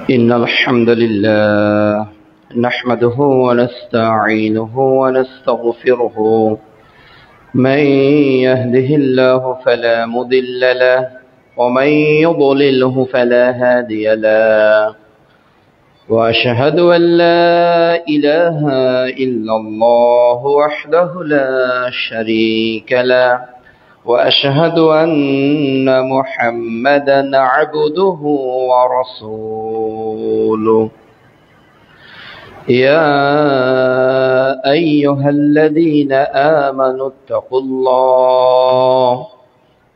إن الحمد لله نحمده ونستعينه ونستغفره من يهده الله فلا مضل له ومن يضلله فلا هادي له وأشهد أن لا إله إلا الله وحده لا شريك له وأشهد أن محمدا عبده ورسوله يا أيها الذين آمنوا اتقوا الله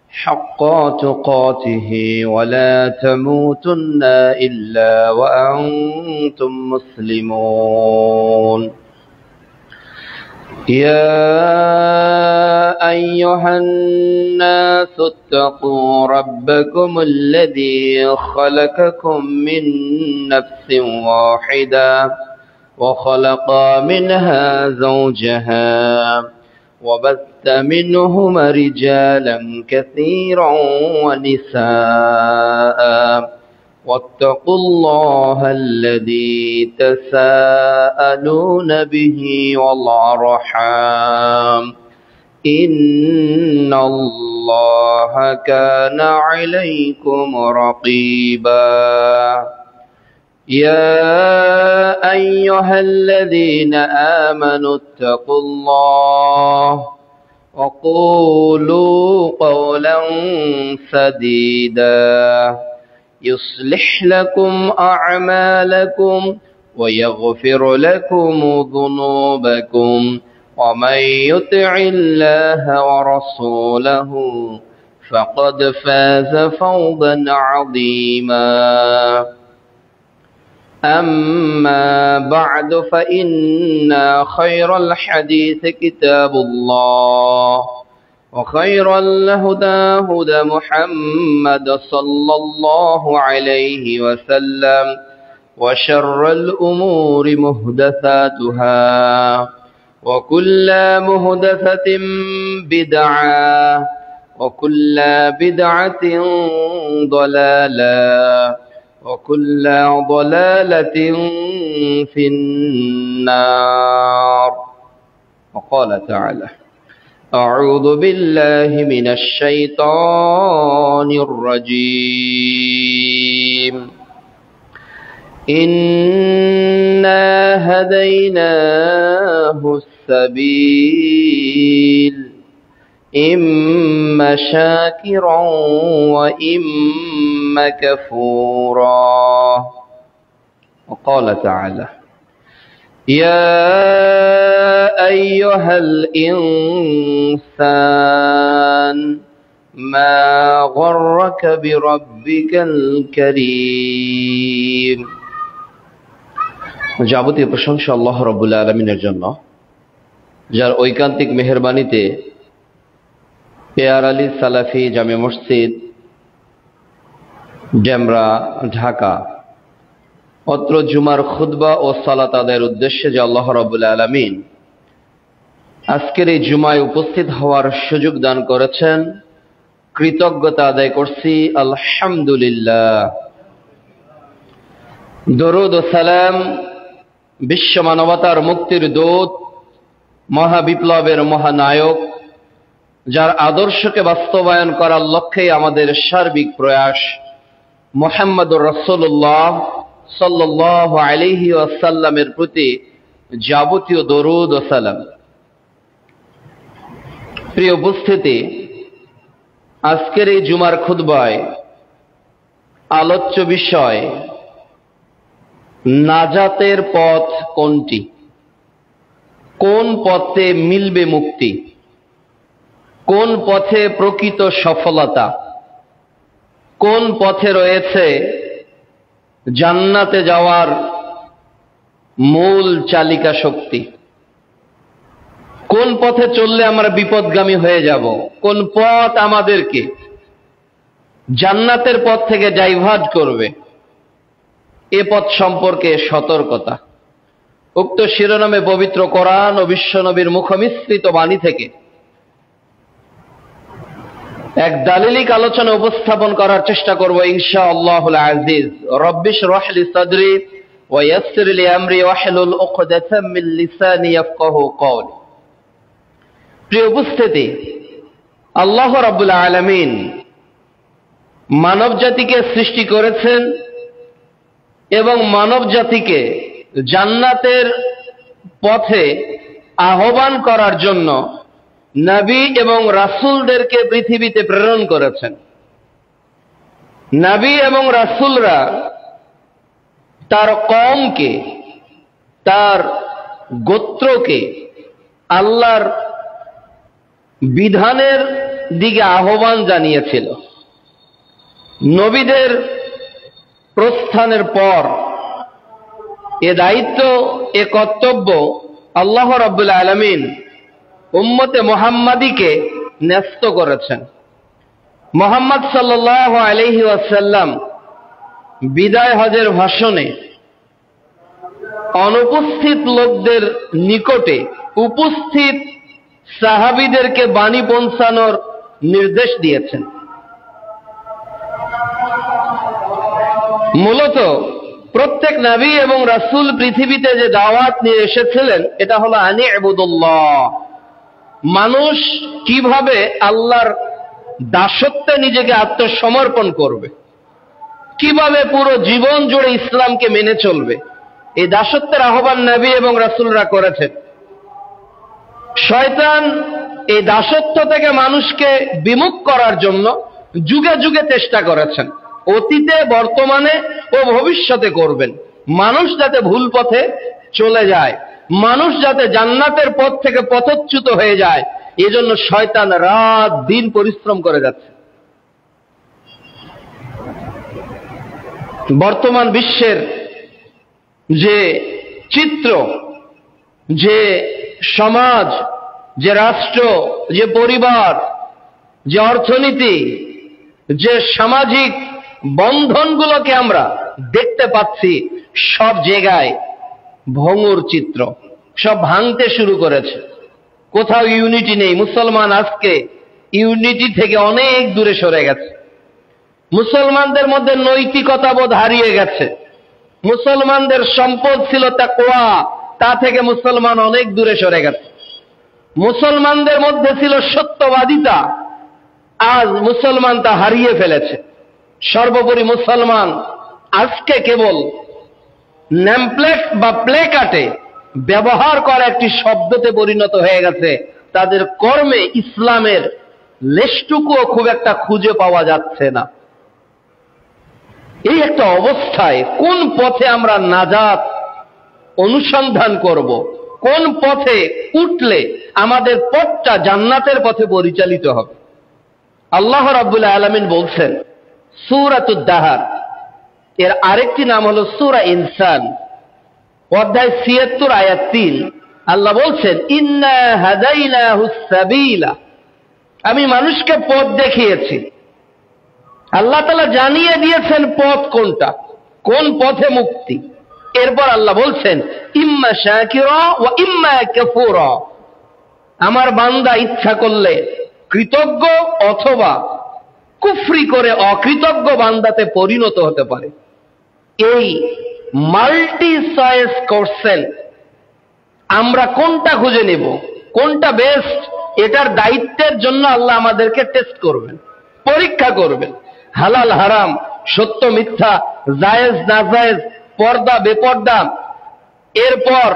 حق تقاته ولا تموتن إلا وأنتم مسلمون يا أيها الناس اتقوا ربكم الذي خلقكم من نفس واحدة وخلق منها زوجها وبث منهما رجالا كثيرا ونساء واتقوا الله الذي تساءلون به والأرحام إن الله كان عليكم رقيبا يا أيها الذين آمنوا اتقوا الله وقولوا قولا سديدا يصلح لكم أعمالكم ويغفر لكم ذنوبكم ومن يطع الله ورسوله فقد فاز فوزا عظيما أما بعد فإن خير الحديث كتاب الله وخير الهدى هدى محمد صلى الله عليه وسلم وشر الأمور محدثاتها وكل محدثة بدعة وكل بدعة ضلالة وكل ضلالة في النار. وقال تعالى: أعوذ بالله من الشيطان الرجيم. إنا هديناه السبيل إما شاكرا وإما كفورا. وقال تعالى: يا أيها الإنسان ما غرك بربك الكريم। যাবতীয় প্রশংসা আল্লাহ রাব্বুল আলামিনের জন্য, যার ঐকান্তিক মেহেরবানিতে পেয়ার আলী সালাফি জামে মসজিদ ডেমরা ঢাকা অত্র জুমার খুতবা ও সালাত আদায়ের উদ্দেশ্যে যে আল্লাহ রাব্বুল আলামিন আজকের এই জুমায় উপস্থিত হওয়ার সুযোগ দান করেছেন, কৃতজ্ঞতা আদায় করছি আলহামদুলিল্লাহ। দরুদ ও সালাম বিশ্ব মানবতার মুক্তির দূত, মহাবিপ্লবের মহানায়ক, যার আদর্শকে বাস্তবায়ন করার লক্ষ্যে আমাদের সার্বিক প্রয়াস, মুহাম্মদুর রাসূলুল্লাহ সাল্লাল্লাহু আলাইহি ওয়াসাল্লামের প্রতি যাবতীয় দরুদ ও সালাম। প্রিয় উপস্থিতি, আজকের এই জুমার খুতবায় আলোচ্য বিষয় নাজাতের পথ কোনটি, কোন পথে মিলবে মুক্তি, কোন পথে প্রকৃত সফলতা, কোন পথে রয়েছে জান্নাতে যাওয়ার মূল চালিকা শক্তি, কোন পথে চললে আমরা বিপদগামী হয়ে যাব, কোন পথ আমাদেরকে জান্নাতের পথ থেকে ডাইভার্ট করবে, এ পথ সম্পর্কে সতর্কতা। উক্ত শিরোনামে পবিত্র কোরআন ও বিশ্বনবীর মুখমিশ্রিত বাণী থেকে এক দালিলিক আলোচনা উপস্থাপন করার চেষ্টা করব ইনশাআল্লাহুল আজিজ। রব্বি ইশরাহ লি সাদরি ওয়া ইয়াসসির লি আমরি ওয়াহলুল উকদাতাম মিন লিসানি ইয়াফকাহু কওলি। প্রিয় উপস্থিতি, আল্লাহ রাব্বুল আলামিন মানব জাতিকে সৃষ্টি করেছেন এবং মানব জাতিকে জান্নাতের পথে আহ্বান করার জন্য নবী এবং রাসূলদেরকে পৃথিবীতে প্রেরণ করেছেন। নবী এবং রাসূলরা তার কওমকে, তার গোত্রকে আল্লাহর বিধানের দিকে আহ্বান জানিয়েছিল। নবীদের প্রস্থানের পর এ দায়িত্ব, এ কর্তব্য আল্লাহ রাব্বুল আলামিন উম্মতে মুহাম্মাদীকে ন্যস্ত করেছেন। মুহাম্মদ সাল্লাল্লাহু আলাইহি ওয়াসাল্লাম বিদায় হজের ভাষণে অনুপস্থিত লোকদের নিকটে উপস্থিত সাহাবীদেরকে বাণী পৌঁছানোর নির্দেশ দিয়েছেন। মূলত প্রত্যেক নবী এবং রাসূল পৃথিবীতে যে দাওয়াত নিয়ে এসেছিলেন এটা হলো আনি ইবুদুল্লাহ, মানুষ কিভাবে আল্লাহর দাসত্বে নিজেকে আত্মসমর্পণ করবে, কিভাবে পুরো জীবন জুড়ে ইসলামকে মেনে চলবে, এই দাসত্বের আহ্বান নবী এবং রাসূলরা করেছেন। শয়তান এই দাসত্ব থেকে মানুষকে বিমুখ করার জন্য যুগে যুগে চেষ্টা করেছেন, অতীতে, বর্তমানে ও ভবিষ্যতে করবেন। মানুষ যাতে ভুল পথে চলে যায়, মানুষ যাতে জান্নাতের পথ থেকে পথচ্যুত হয়ে যায়, এজন্য শয়তান রাত দিন পরিশ্রম করে যাচ্ছে। বর্তমান বিশ্বের যে চিত্র, যে সমাজ, যে রাষ্ট্র, যে পরিবার, যে অর্থনীতি, যে সামাজিক বন্ধনগুলোকে আমরা দেখতে পাচ্ছি, সব জায়গায় ভঙ্গুর চিত্র, সব ভাঙতে শুরু করেছে। কোথাও ইউনিটি নেই। মুসলমান আজকে ইউনিটি থেকে অনেক দূরে সরে গেছে। মুসলমানদের মধ্যে নৈতিকতা বোধ হারিয়ে গেছে। মুসলমানদের সম্পদ ছিল তাকওয়া, তা থেকে মুসলমান অনেক দূরে সরে গেছে। মুসলমানদের মধ্যে ছিল সত্যবাদিতা, আজ মুসলমান তা হারিয়ে ফেলেছে। সর্বোপরি মুসলমান আজকে কেবল নেমপ্লেট বা প্লেকার্ডে ব্যবহার করা একটি শব্দতে পরিণত হয়ে গেছে। তাদের কর্মে ইসলামের লেশটুকুও খুব একটা খুঁজে পাওয়া যাচ্ছে না। এই একটা অবস্থায় কোন পথে আমরা নাজাত অনুসন্ধান করব, কোন পথে উঠলে আমাদের পথটা জান্নাতের পথে পরিচালিত হবে? আল্লাহ রাব্বুল আলামিন বলছেন সূরাতুদ দাহর, এর আরেকটি নাম হলো সূরা ইনসান, অধ্যায় ৭৬ আয়াত ৩। আল্লাহ বলছেন ইন্না হাদাইনাহুস সাবিলা, আমি মানুষকে পথ দেখিয়েছি। আল্লাহ তাআলা জানিয়ে দিয়েছেন পথ কোনটা, কোন পথে মুক্তি। এরপর আল্লাহ বলছেন ইম্মা শাকিরা ওয়া ইম্মা কাফুরা, আমার বান্দা ইচ্ছা করলে কৃতজ্ঞ অথবা কুফরি করে অকৃতজ্ঞ বান্দাতে পরিণত হতে পারে। এই মাল্টি চয়েস কোশ্চেন, আমরা কোনটা খুঁজে নেব, কোনটা বেস্ট, এটার দায়িত্বের জন্য আল্লাহ আমাদেরকে টেস্ট করবেন, পরীক্ষা করবেন। হালাল হারাম, সত্য মিথ্যা, জায়েজ নাজায়েজ, পর্দা বেপর্দা, এরপর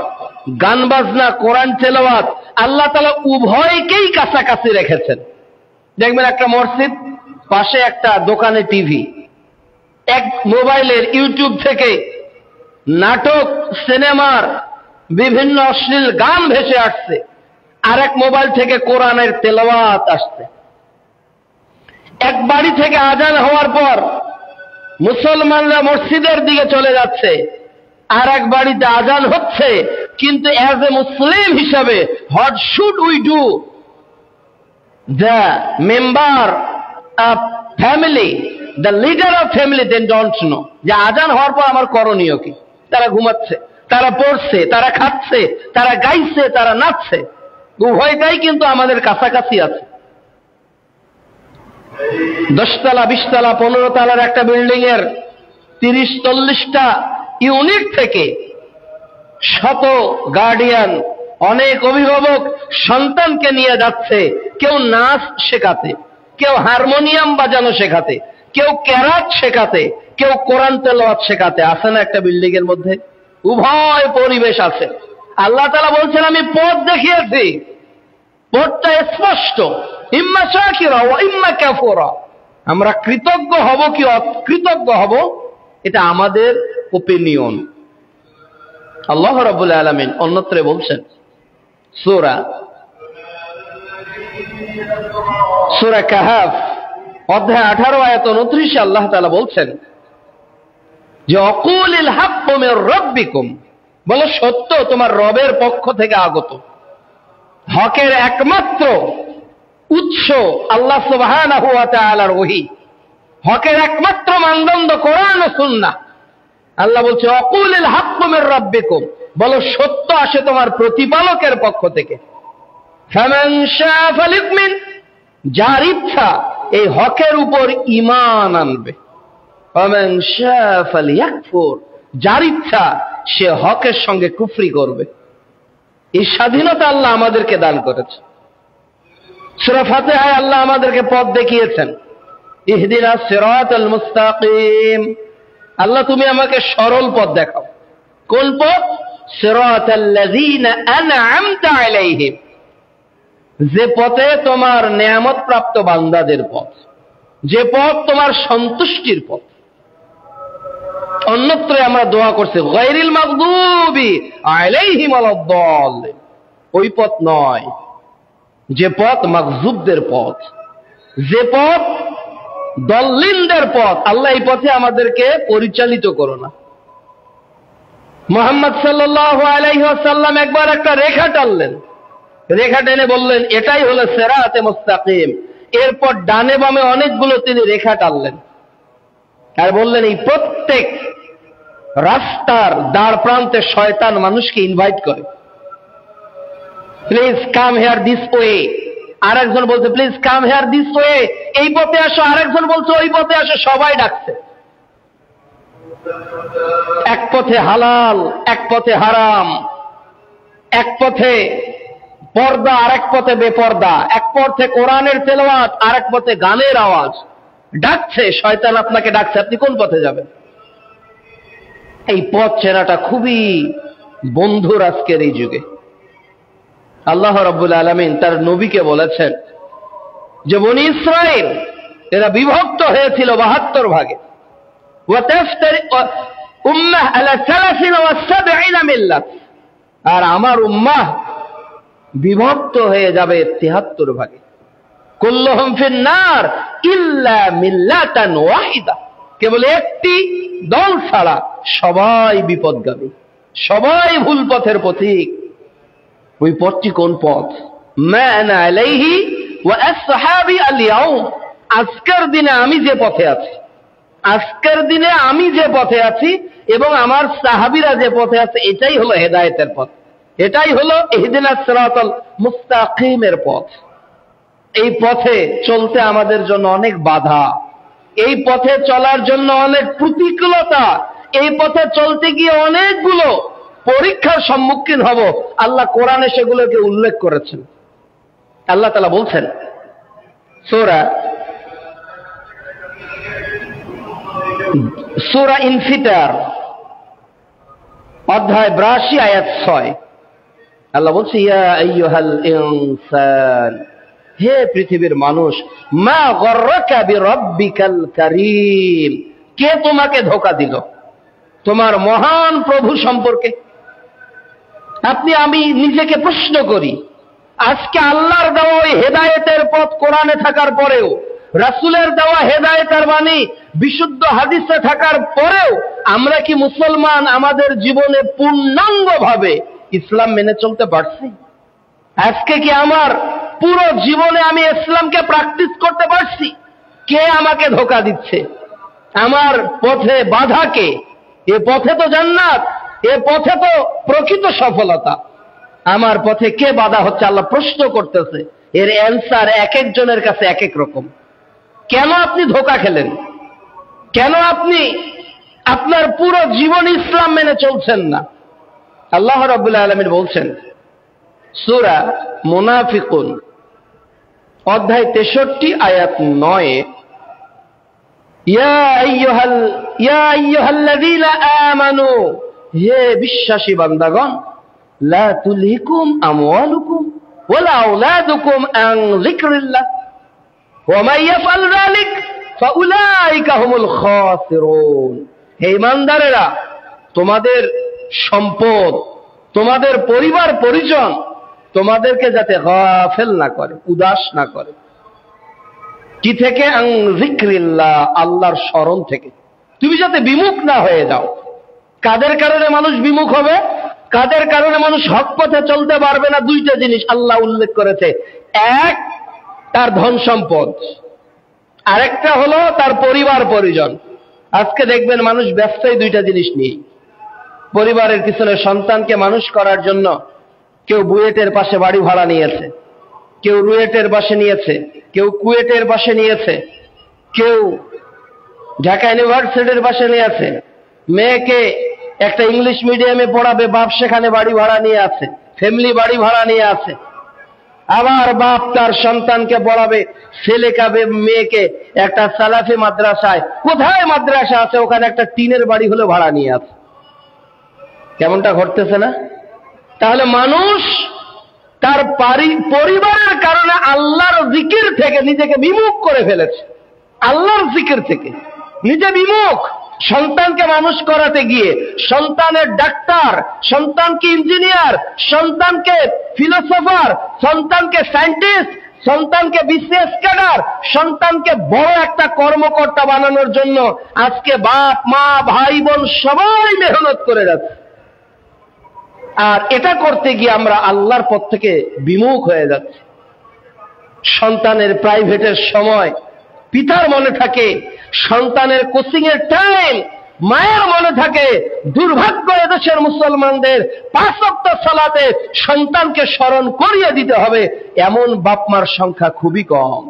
গান বাজনা, কোরআন তেলাওয়াত, আল্লাহ তাআলা উভয়কেই কাছাকাছি রেখেছেন। দেখবেন একটা মসজিদ, পাশে একটা দোকানে টিভি, এক মোবাইলের ইউটিউব থেকে নাটক, সিনেমার বিভিন্ন অশ্লীল গান ভেসে আসছে, আর এক মোবাইল থেকে কোরআনের তেলাওয়াত আসছে। এক বাড়ি থেকে আজান হওয়ার পর মুসলমানরা মসজিদের দিকে চলে যাচ্ছে, আর এক বাড়িতে আজান হচ্ছে, কিন্তু অ্যাজ এ মুসলিম হিসাবে what should we do? The member of family, the leader of family then don't know যে আজান হওয়ার পর আমার করণীয় কি। তারা ঘুমাচ্ছে, তারা পড়ছে, তারা খাচ্ছে, তারা গাইছে, তারা নাচছে, উভয়টাই কিন্তু আমাদের কাছাকাছি আছে। 10 তলা 20 তলা 15 তলার একটা বিল্ডিং এর 30-40টা ইউনিট থেকে শত গার্ডিয়ান, অনেক অভিভাবক সন্তানকে নিয়ে যাচ্ছে, কেউ নাচ শেখাতে, কেউ হারমোনিয়াম বাজানো শেখাতে, কেউ ক্যারাত শেখাতে, কেউ কোরআন তেলাওয়াত শেখাতে। আছে না একটা বিল্ডিং এর মধ্যে? উভয় পরিবেশ আছে। আল্লাহ তাআলা বলছেন আমি পথ দেখিয়েছি, পথটা স্পষ্ট, ইম্মা শাকিরা ওয়া ইম্মা কাফুরা। আমরা কৃতজ্ঞ হব কি অকৃতজ্ঞ হব এটা আমাদের ওপিনিয়ন। আল্লাহ রাব্বুল আলামিন অন্যত্র বলছেন, সূরা কাহাফ অধ্যায় 18 আয়াত 29 আল্লাহ তাআলা বলছেন যে অকুলিল হাক্কু মির রাব্বিকুম, বলো সত্য তোমার রবের পক্ষ থেকে আগত। হকের একমাত্র উৎস আল্লাহ সুবহানাহু ওয়া তাআলার ওহী, হকের একমাত্র মানদণ্ড কোরআন ও সুন্নাহ। আল্লাহ বলছে অকুলিল হাক্কু মির রাব্বিকুম, বলো সত্য আসে তোমার প্রতিপালকের পক্ষ থেকে। ফামান শাআ ফালিউমিন, যার ইচ্ছা এই হকের উপর ঈমান আনবে। ফামান শাআ ফালিয়াকফুর, যার ইচ্ছা সে হকের সঙ্গে কুফরি করবে। এই স্বাধীনতা আল্লাহ আমাদেরকে দান করেছে। সূরা ফাতিহায় আল্লাহ আমাদেরকে পথ দেখিয়েছেন, ইহদিনাস সিরাতাল মুস্তাকিম। আল্লাহ তুমি আমাকে সরল পথ দেখাও। কোন পথ? সিরাতাল্লাযীনা আন'আমতা আলাইহিম, যে পথে তোমার নেয়ামত প্রাপ্ত বান্দাদের পথ, যে পথ তোমার সন্তুষ্টির পথ। অন্যত্র আমরা দোয়া করছি গায়রিল মাগদুবি আলাইহিম ওয়ালাদ-দাল্লিন, ওই পথ নয়, যে পথ মাগজুবদের পথ, যে পথ দল্লিনদের পথ। আল্লাহ এই পথে আমাদেরকে পরিচালিত করো না। মুহাম্মদ সাল্লাল্লাহু আলাইহি ওয়াসাল্লাম একবার একটা রেখা টানলেন, রেখা টেনে বললেন এটাই হলো সিরাতে মুস্তাকিম। এরপর ডানে বামে অনেকগুলো তিনি রেখা টানলেন আর বললেন এই প্রত্যেক রাস্তার দ্বার প্রান্তে শয়তান মানুষকে ইনভাইট করে, please come here this way. আরেকজন বলছে please come here this way, এই পথে আসো। আরেকজন বলছে ওই পথে আসো। সবাই ডাকছে। এক পথে হালাল, এক পথে হারাম, এক পথে পর্দা, আরেক পথে বেপর্দা, এক পথে কোরআনের তেলাওয়াত, আরেক পথে গানের আওয়াজ। ডাকছে, শয়তান আপনাকে ডাকছে, আপনি কোন পথে যাবেন? এই পথ চেনাটা খুবই বন্ধুর আজকের এই যুগে। আল্লাহ রাব্বুল আলামিন তার নবীকে বলেছেন যে বনি ইসরাইল এরা বিভক্ত হয়েছিল 72 ভাগে। উম্মাহ আলা 73 মিল্লাত, আর আমার উম্মাহ বিভক্ত হয়ে যাবে 73 ভাগে। কুল্লুহুম ফিন্নার ইল্লা মিল্লাতান ওয়াহিদা, কেবল একটি দল ছাড়া সবাই বিপদগামী, সবাই ভুল পথের পথিক। ওই পথটি কোন পথ? মা আনা আলাইহি ওয়া আসহাবি আল-ইয়াউম, আজকের দিনে আমি যে পথে আছি, আজকের দিনে আমি যে পথে আছি এবং আমার সাহাবীরা যে পথে আছে, এটাই হলো হেদায়েতের পথ, এটাই হলো ইহদিনাস সিরাতাল মুস্তাকিমের পথ। এই পথে চলতে আমাদের জন্য অনেক বাধা, এই পথে চলার জন্য অনেক প্রতিকূলতা, এই পথে চলতে গিয়ে অনেকগুলো পরীক্ষার সম্মুখীন হব। আল্লাহ কোরআনে সেগুলোকে উল্লেখ করেছেন। আল্লাহ তাআলা বলছেন সূরা ইনফিতার অধ্যায় 82 আয়াত 6, আল্লাহ বলছে ইয়া আইয়ুহাল ইনসান, হে পৃথিবীর মানুষ, মা গররাকা বিরাব্বিকাল কারীম, কে তোমাকে ধোঁকা দিল তোমার মহান প্রভু সম্পর্কে? আমি নিজেকে প্রশ্ন করি, আজকে আল্লাহর দেওয়া ওই হেদায়েতের পথ কোরআনে থাকার পরেও, রাসূলের দেওয়া হেদায়েতের বাণী বিশুদ্ধ হাদিসে থাকার পরেও আমরা কি মুসলমান আমাদের জীবনে পূর্ণাঙ্গভাবে ইসলাম মেনে চলতে পারছি? আজকে কি আমার পুরো জীবনে আমি ইসলামকে প্র্যাকটিস করতে পারছি? কে আমাকে ধোঁকা দিচ্ছে? আমার পথে বাধা কে? এ পথে তো জান্নাত, এ পথে তো প্রকৃত সফলতা, আমার পথে কে বাধা হচ্ছে? আল্লাহ প্রশ্ন করতেছে, এর অ্যান্সার এক একজনের কাছে এক এক রকম। কেন আপনি ধোঁকা খেলেন? কেন আপনি আপনার পুরো জীবন ইসলাম মেনে চলছেন না? আল্লাহ রাব্বুল আলামিন বলছেন সূরা মুনাফিকুন অধ্যায় 63 আয়াত 9, ইয়া আইয়ুহাল্লাযীনা আমানু, হে বিশ্বাসী বান্দাগণ, লা তুলহিকুম আমওয়ালুকুম ওয়ালা আওলাদুকুম আন যিকরিল্লাহ ওয়া মান ইয়াফআল যালিক ফাউলাইকা হুমুল খাসিরুন। হে ঈমানদারেরা, তোমাদের সম্পদ, তোমাদের পরিবার পরিজন তোমাদেরকে যাতে গাফেল না করে, উদাস না করে। কি থেকে? আন যিকরিল্লাহ, আল্লাহর স্মরণ থেকে। তুমি যাতে বিমুখ না হয়ে যাও। কাদের কারণে মানুষ বিমুখ হবে? কাদের কারণে মানুষ হক পথে চলতে পারবে না? দুইটা জিনিস আল্লাহ উল্লেখ করেছে। এক, তার ধন সম্পদ, আরেকটা হলো তার পরিবার পরিজন। আজকে দেখবেন মানুষ ব্যস্তই দুইটা জিনিস নিয়ে। পরিবারের পিছনে সন্তানকে মানুষ করার জন্য কেউ বুয়েটের পাশে বাড়ি ভাড়া নিয়েছে, কেউ রুয়েটের পাশে নিয়েছে, কেউ কুয়েটের পাশে নিয়েছে, কেউ ঢাকা ইউনিভার্সিটির পাশে নিয়েছে। মেয়েকে একটা ইংলিশ মিডিয়ামে পড়াবে, বাপ সেখানে বাড়ি ভাড়া নিয়ে আছে, ফ্যামিলি বাড়ি ভাড়া নিয়ে আছে। আবার বাপ তার সন্তানকে পড়াবে, ছেলে কাবে মেয়েকে একটা সালাফি মাদ্রাসায়, কোথায় মাদ্রাসা আছে ওখানে একটা টিনের বাড়ি হলে ভাড়া নিয়ে আছে। কেমনটা ঘটতেছে না? তাহলে মানুষ তার পরিবারের কারণে আল্লাহর জিকির থেকে নিজেকে বিমুখ করে ফেলেছে। আল্লাহর জিকির থেকে নিজে বিমুখ। সন্তানকে মানুষ করাতে গিয়ে সন্তানের ডাক্তার, সন্তানকে ইঞ্জিনিয়ার, সন্তানকে ফিলোসোফার, সন্তানকে সায়েন্টিস্ট, সন্তানকে বিসিএস ক্যাডার, সন্তানকে বড় একটা কর্মকর্তা বানানোর জন্য আজকে বাপ মা ভাই বোন সবাই মেহনত করে যাচ্ছে। আর এটা করতে গিয়ে আমরা আল্লাহর পথ থেকে বিমুখ হয়ে যাচ্ছি। সন্তানের প্রাইভেটের সময় পিতার মনে থাকে, সন্তানের কোচিং এর টাইম মায়ের মনে থাকে। দুর্ভাগ্য এদেশের মুসলমানদের 5 ওয়াক্ত সালাতে সন্তানকে স্মরণ করিয়ে দিতে হবে এমন বাপ মার সংখ্যা খুবই কম।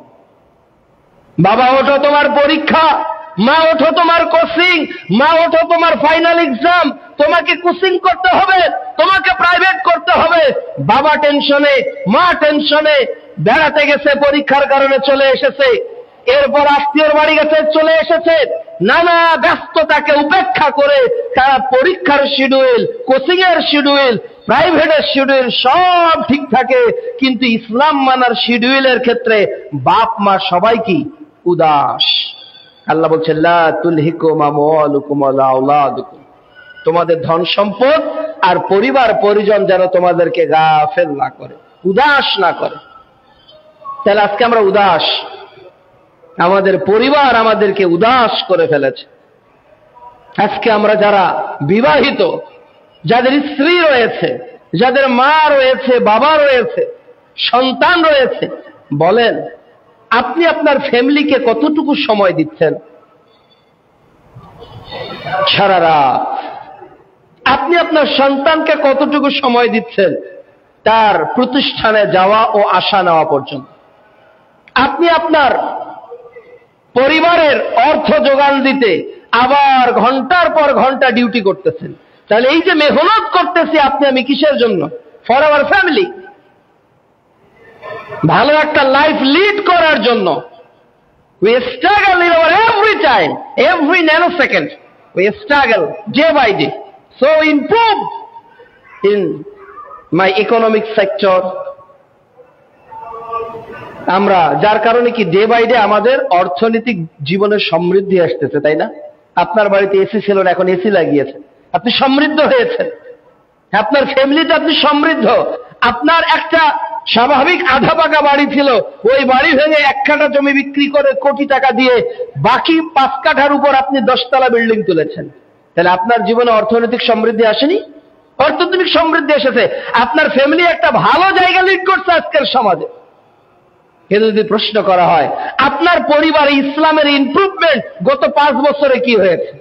বাবা ওঠো তোমার পরীক্ষা, মা ওঠো তোমার কোচিং, মা ওঠো তোমার ফাইনাল এক্সাম, তোমাকে কোচিং করতে হবে, তোমাকে প্রাইভেট করতে হবে। বাবা টেনশনে, মা টেনশনে, বেড়াতে গেছে পরীক্ষার কারণে চলে এসেছে, এরপর আত্মীয়র বাড়ি গেছে চলে এসেছে, নানা ব্যস্ততাকে উপেক্ষা করে তারা পরীক্ষার শিডিউল, কোচিং এর শিডিউল, প্রাইভেটের শিডিউল সব ঠিক থাকে, কিন্তু ইসলাম মানার শিডিউলের ক্ষেত্রে বাপ মা সবাই কি উদাস। আল্লাহ বলছেন লা তুলহিকুম আমওয়ালুকুম ওয়ালা আওলাদুকুম, তোমাদের ধন সম্পদ আর পরিবার পরিজন যেন তোমাদেরকে গাফেল না করে, উদাস না করে। তাহলে আজকে আমরা উদাস, আমাদের পরিবার আমাদেরকে উদাস করে ফেলেছে। আজকে আমরা যারা বিবাহিত, যাদের স্ত্রী রয়েছে, যাদের মা রয়েছে, বাবা রয়েছে, সন্তান রয়েছে, বলেন আপনি আপনার ফ্যামিলিকে কতটুকু সময় দিচ্ছেন? সারা রাত। আপনি আপনার সন্তানকে কতটুকু সময় দিচ্ছেন তার প্রতিষ্ঠানে যাওয়া ও আসা নেওয়া পর্যন্ত? আপনি আপনার পরিবারের অর্থ যোগান দিতে আবার ঘন্টার পর ঘন্টা ডিউটি করতেছেন। তাহলে এই যে মেহনত করতেছি আপনি আমি কিসের জন্য? ফর আওয়ার ফ্যামিলি, ভালো একটা লাইফ লিড করার জন্য। We struggle in our every time, every nanosecond. We struggle day by day. So improve in my economic sector. আমরা যার কারণে কি ডে বাই ডে আমাদের অর্থনৈতিক জীবনের সমৃদ্ধি আসতেছে, তাই না? আপনার বাড়িতে এসি ছিল না, এখন এসি লাগিয়েছে, আপনি সমৃদ্ধ হয়েছেন। আপনার ফ্যামিলিতে আপনি সমৃদ্ধ। আপনার একটা স্বাভাবিক আধা পাকা বাড়ি ছিল, ওই বাড়ি ভেঙে 1 কাঠা জমি বিক্রি করে কোটি টাকা দিয়ে বাকি 5 কাঠার উপর আপনি 10 তলা বিল্ডিং তুলেছেন। তাহলে আপনার জীবনে অর্থনৈতিক সমৃদ্ধি আসেনি? অর্থনৈতিক সমৃদ্ধি এসেছে। আপনার ফ্যামিলি একটা ভালো জায়গা লিড করছে আজকের সমাজে। কিন্তু যদি প্রশ্ন করা হয় আপনার পরিবারে ইসলামের ইমপ্রুভমেন্ট গত 5 বছরে কি হয়েছে?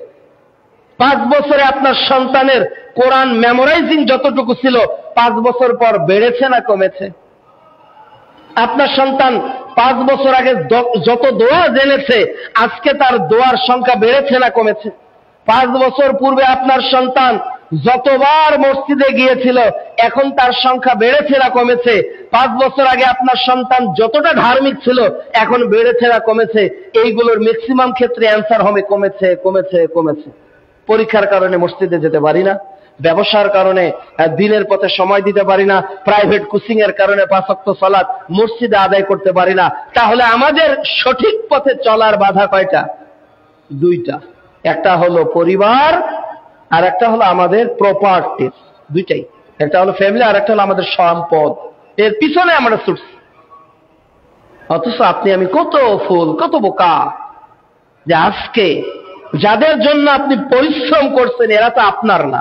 5 বছরে আপনার সন্তানের কোরআন মেমোরাইজিং যতটুকু ছিল 5 বছর পর বেড়েছে না কমেছে? আপনার সন্তান 5 বছর আগে যত দোয়া জেনেছে, আজকে তার দোয়ার সংখ্যা বেড়েছে না কমেছে? 5 বছর পূর্বে আপনার সন্তান যতবার মসজিদে গিয়েছিল, এখন তার সংখ্যা বেড়েছে না কমেছে? 5 বছর আগে আপনার সন্তান যতটা ধার্মিক ছিল, এখন বেড়েছে না কমেছে? এইগুলোর ম্যাক্সিমাম ক্ষেত্রে অ্যান্সার হবে কমেছে, কমেছে, কমেছে। পরীক্ষার কারণে মসজিদে যেতে পারি না, ব্যবসার কারণে দিনের পথে সময় দিতে পারি না, প্রাইভেট কোচিং এর কারণে 5 ওয়াক্ত সালাত মসজিদে আদায় করতে পারি না। তাহলে আমাদের সঠিক পথে চলার বাধা কয়টা? 2টা। একটা হলো পরিবার, আর একটা হলো আমাদের প্রপার্টি। 2টাই, একটা হলো ফ্যামিলি, আর একটা হলো আমাদের সম্পদ। এর পিছনে আমরা ছুটছি। অথচ আপনি আমি কত ফুল, কত বোকা যে আজকে যাদের জন্য আপনি পরিশ্রম করছেন, এরা তো আপনার না,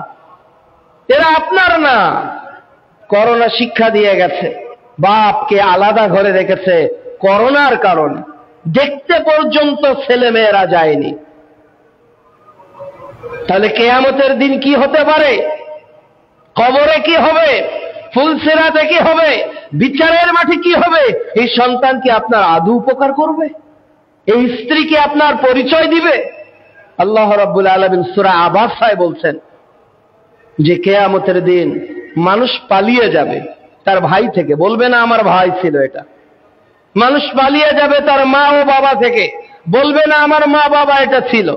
এরা আপনার না। করোনা শিক্ষা দিয়ে গেছে, বাপকে আলাদা ঘরে রেখেছে করোনার কারণে, দেখতে পর্যন্ত ছেলে মেয়েরা যায়নি। তাহলে কিয়ামতের দিন কি হতে পারে? কবরে কি হবে? ফুলসিরাতে কি হবে? বিচারের মাঠে কি হবে? এই সন্তান কি আপনার আদৌ উপকার করবে? এই স্ত্রী কি আপনার পরিচয় দিবে? আল্লাহ রাব্বুল আলামিন সূরা আবাসায় বলছেন যে কিয়ামতের দিন মানুষ পালিয়ে যাবে তার ভাই থেকে, বলবে না আমার ভাই ছিল এটা। মানুষ পালিয়ে যাবে তার মা ও বাবা থেকে, বলবে না আমার মা বাবা এটা ছিল।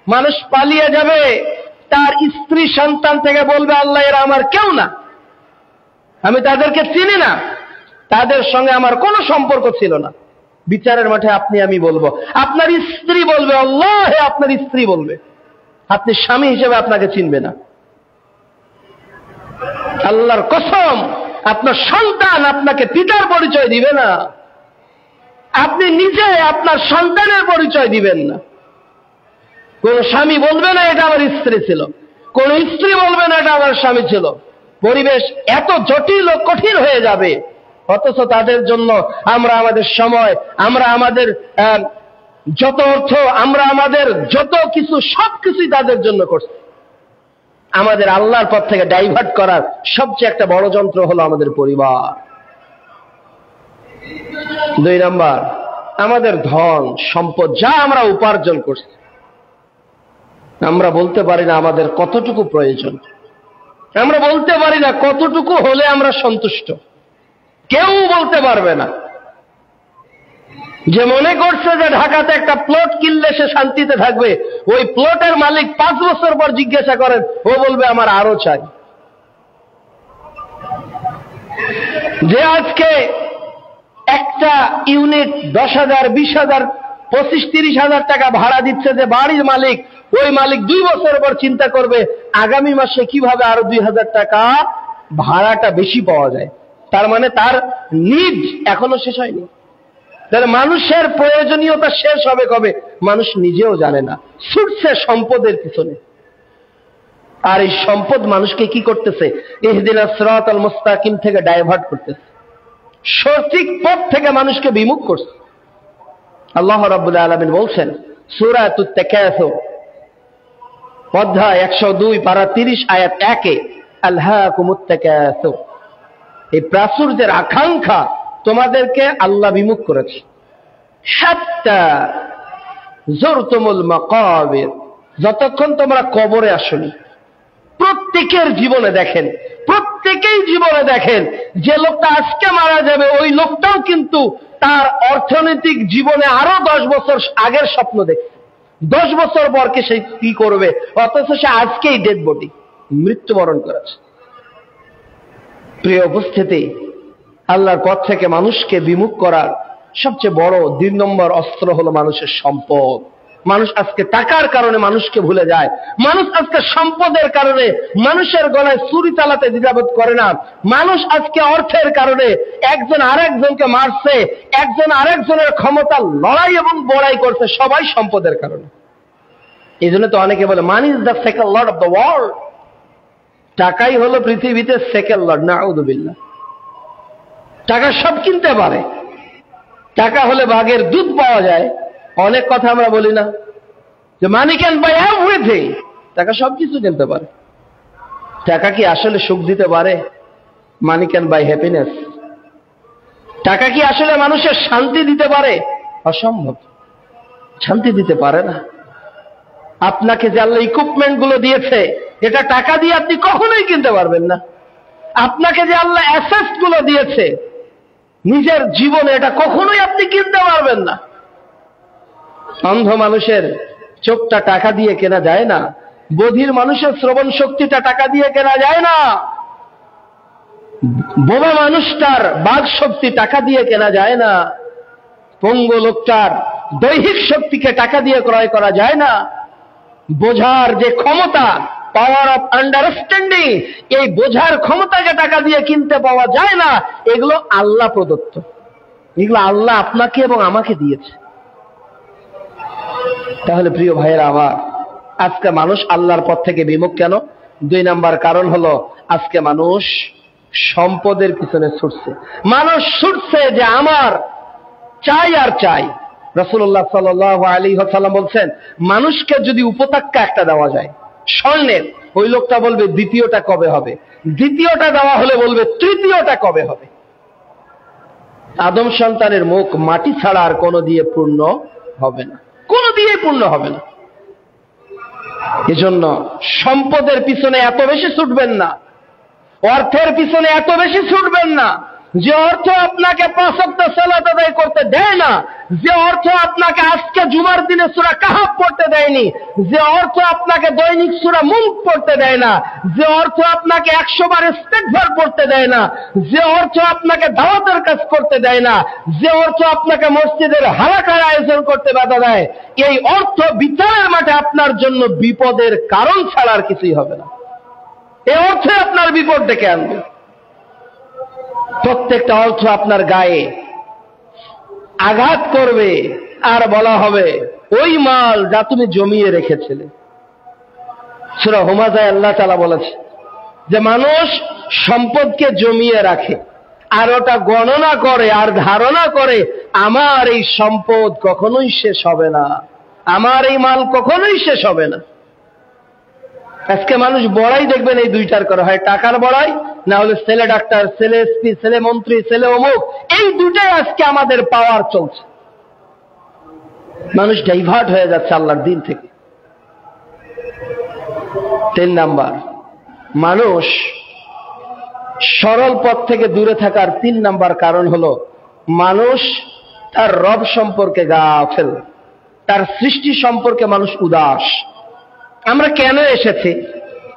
মানুষ পালিয়ে যাবে তার স্ত্রী সন্তান থেকে, বলবে আল্লাহ এরা আমার কেউ না, আমি তাদেরকে চিনি না, তাদের সঙ্গে আমার কোনো সম্পর্ক ছিল না। বিচারের মাঠে আপনি আমি বলবো, আপনার স্ত্রী বলবে, আল্লাহ আপনার স্ত্রী বলবে, আপনি স্বামী হিসেবে আপনাকে চিনবে না। আল্লাহর কসম, আপনার সন্তান আপনাকে পিতার পরিচয় দিবে না, আপনি নিজে আপনার সন্তানের পরিচয় দিবেন না। কোন স্বামী বলবে না এটা আমার স্ত্রী ছিল, কোন স্ত্রী বলবে না এটা আমার স্বামী ছিল। পরিবেশ এত জটিল ও কঠিন হয়ে যাবে, অথচ তাদের জন্য আমরা আমাদের সময়, আমরা আমাদের যত অর্থ, আমরা আমাদের যত কিছু, সবকিছুই তাদের জন্য করছি। আমাদের আল্লাহর পথ থেকে ডাইভার্ট করার সবচেয়ে একটা বড় যন্ত্র হলো আমাদের পরিবার। 2 নাম্বার, আমাদের ধন সম্পদ যা আমরা উপার্জন করছি, আমরা বলতে পারি না আমাদের কতটুকু প্রয়োজন, আমরা বলতে পারি না কতটুকু হলে আমরা সন্তুষ্ট। কেউ বলতে পারবে না। যে মনে করছে যে ঢাকাতে একটা প্লট কিনলে সে শান্তিতে থাকবে, ওই প্লটের মালিক 5 বছর পর জিজ্ঞাসা করেন, ও বলবে আমার আরো চাই। যে আজকে একটা ইউনিট 10,000, 20,000, 25-30,000 টাকা ভাড়া দিচ্ছে, যে বাড়ির মালিক, ওই মালিক 2 বছর পর চিন্তা করবে আগামী মাসে কিভাবে আরো 2,000 টাকা ভাড়াটা বেশি পাওয়া যায়। তার মানে তার নিড এখনো শেষ হয়নি। তাহলে মানুষের প্রয়োজনীয়তা শেষ হবে কবে? মানুষ নিজেও জানে না, ছুটছে সম্পদের পিছনে। আর এই সম্পদ মানুষকে কি করতেছে? ইহদিনাস সিরাতাল মুস্তাকিম থেকে ডাইভার্ট করতেছে, সঠিক পথ থেকে মানুষকে বিমুখ করছে। আল্লাহ রাব্বুল আলামিন বলছেন সূরাতুত তাকাসুর অধ্যায় 102 পারা 30 আয়াত 1-এ, আলহাকুমুত তাকাসুর, এই প্রাচুর্যের আকাঙ্ক্ষা তোমাদেরকে আল্লাহ বিমুখ করেছে। হাত্তা যুরতুমুল মাকাবির, যতক্ষণ তোমরা কবরে আসনি। প্রত্যেকের জীবনে দেখেন, প্রত্যেকেই জীবনে দেখেন, যে লোকটা আজকে মারা যাবে ওই লোকটাও কিন্তু তার অর্থনৈতিক জীবনে আরো 10 বছর আগের স্বপ্ন দেখছে। 10 বছর পরকে সে কি করবে, অথচ সে আজকেই ডেড বডি, মৃত্যুবরণ করেছে। প্রিয় উপস্থিতি, আল্লাহর পথ থেকে মানুষকে বিমুখ করার সবচেয়ে বড় 2 নম্বর অস্ত্র হলো মানুষের সম্পদ। মানুষ আজকে টাকার কারণে মানুষকে ভুলে যায়, মানুষ আজকে সম্পদের কারণে মানুষের গলায় ছুরি চালাতে দ্বিধাবোধ করে না, মানুষ আজকে অর্থের কারণে একজন আরেকজনকে মারছে, একজন আরেকজনের ক্ষমতা লড়াই এবং বড়াই করছে, সবাই সম্পদের কারণে। এই জন্য তো অনেকে বলে money is the second Lord of the world, টাকাই হলো পৃথিবীতে সেকেন্ড লর্ড। নাউযুবিল্লাহ। টাকা সব কিনতে পারে, টাকা হলে বাঘের দুধ পাওয়া যায়। অনেক কথা আমরা বলি না যে মানি ক্যান বাই এভরিথিং, টাকা সবকিছু কিনতে পারে। টাকা কি আসলে সুখ দিতে পারে? Money can buy happiness. টাকা কি আসলে মানুষের শান্তি দিতে পারে? অসম্ভব, শান্তি দিতে পারে না। আপনাকে যে আল্লাহ ইকুইপমেন্ট গুলো দিয়েছে, এটা টাকা দিয়ে আপনি কখনোই কিনতে পারবেন না। আপনাকে যে আল্লাহ অ্যাসেট গুলো দিয়েছে নিজের জীবনে, এটা কখনোই আপনি কিনতে পারবেন না। অন্ধ মানুষের চোখটা টাকা দিয়ে কেনা যায় না, বধির মানুষের শ্রবণ শক্তিটা টাকা দিয়ে কেনা যায় না, বোবা মানুষটার বাক শক্তি টাকা দিয়ে কেনা যায় না, পঙ্গু লোকটার দৈহিক শক্তিকে টাকা দিয়ে ক্রয় করা যায় না, বোঝার যে ক্ষমতা, পাওয়ার অফ আন্ডারস্ট্যান্ডিং, এই বোঝার ক্ষমতাকে টাকা দিয়ে কিনতে পাওয়া যায় না। এগুলো আল্লাহ প্রদত্ত, এগুলো আল্লাহ আপনাকে এবং আমাকে দিয়েছে। তাহলে প্রিয় ভাইয়েরা আমার, আজকে মানুষ আল্লাহর পথ থেকে বিমুখ কেন? 2 নাম্বার কারণ হলো, আজকে মানুষ সম্পদের পিছনে ছুটছে। মানুষ ছুটছে যে আমার চাই আর চাই। রাসূলুল্লাহ সাল্লাল্লাহু আলাইহি ওয়াসাল্লাম বলছেন, মানুষকে যদি উপত্যকা একটা দেওয়া যায় স্বর্ণের, ওই লোকটা বলবে দ্বিতীয়টা কবে হবে, দ্বিতীয়টা দেওয়া হলে বলবে তৃতীয়টা কবে হবে। আদম সন্তানের মুখ মাটি ছাড়া আর কোনো দিয়ে পূর্ণ হবে না, কোনো দিয়ে পূর্ণ হবে না। এজন্য সম্পদের পিছনে এত বেশি ছুটবেন না, অর্থের পিছনে এত বেশি ছুটবেন না যে অর্থ আপনাকে 5 ওয়াক্ত সালাত আদায় করতে দেয় না, যে অর্থ আপনাকে আজকে জুমার দিনে সূরা কাহাফ পড়তে দেয়নি, যে অর্থ আপনাকে দৈনিক সূরা মুলক পড়তে দেয় না, যে অর্থ আপনাকে 100 বার ইস্তিগফার পড়তে দেয় না, যে অর্থ আপনাকে দাওয়াতের কাজ করতে দেয় না, যে অর্থ আপনাকে মসজিদের হালাকার আয়োজন করতে বাধা দেয়, এই অর্থ বিচারের মাঠে আপনার জন্য বিপদের কারণ ছাড়া আর কিছুই হবে না। এই অর্থে আপনার বিপদ ডেকে আনবে। প্রত্যেকটা অর্থ আপনার গায়ে আঘাত করবে, আর বলা হবে ওই মাল যা তুমি জমিয়ে রেখেছিলে। সূরা হুমাযায় আল্লাহ তাআলা বলেছে যে মানুষ সম্পদকে জমিয়ে রাখে, আর ওটা গণনা করে আর ধারণা করে আমার এই সম্পদ কখনোই শেষ হবে না, আমার এই মাল কখনোই শেষ হবে না। আজকে মানুষ বড়াই দেখবেন এই দুইটার করে, হয় টাকার বড়াই, না হলে ছেলে ডাক্তার, ছেলে এসপি, ছেলে মন্ত্রী, ছেলে অমুক, এই দুটাই আজকে আমাদের পাওয়ার চলছে। মানুষ ডাইভার্ট হয়ে যাচ্ছে আল্লাহর দিন থেকে। 3 নাম্বার, মানুষ সরল পথ থেকে দূরে থাকার 3 নাম্বার কারণ হলো, মানুষ তার রব সম্পর্কে গাফেল, তার সৃষ্টি সম্পর্কে মানুষ উদাস। আমরা কেন এসেছি,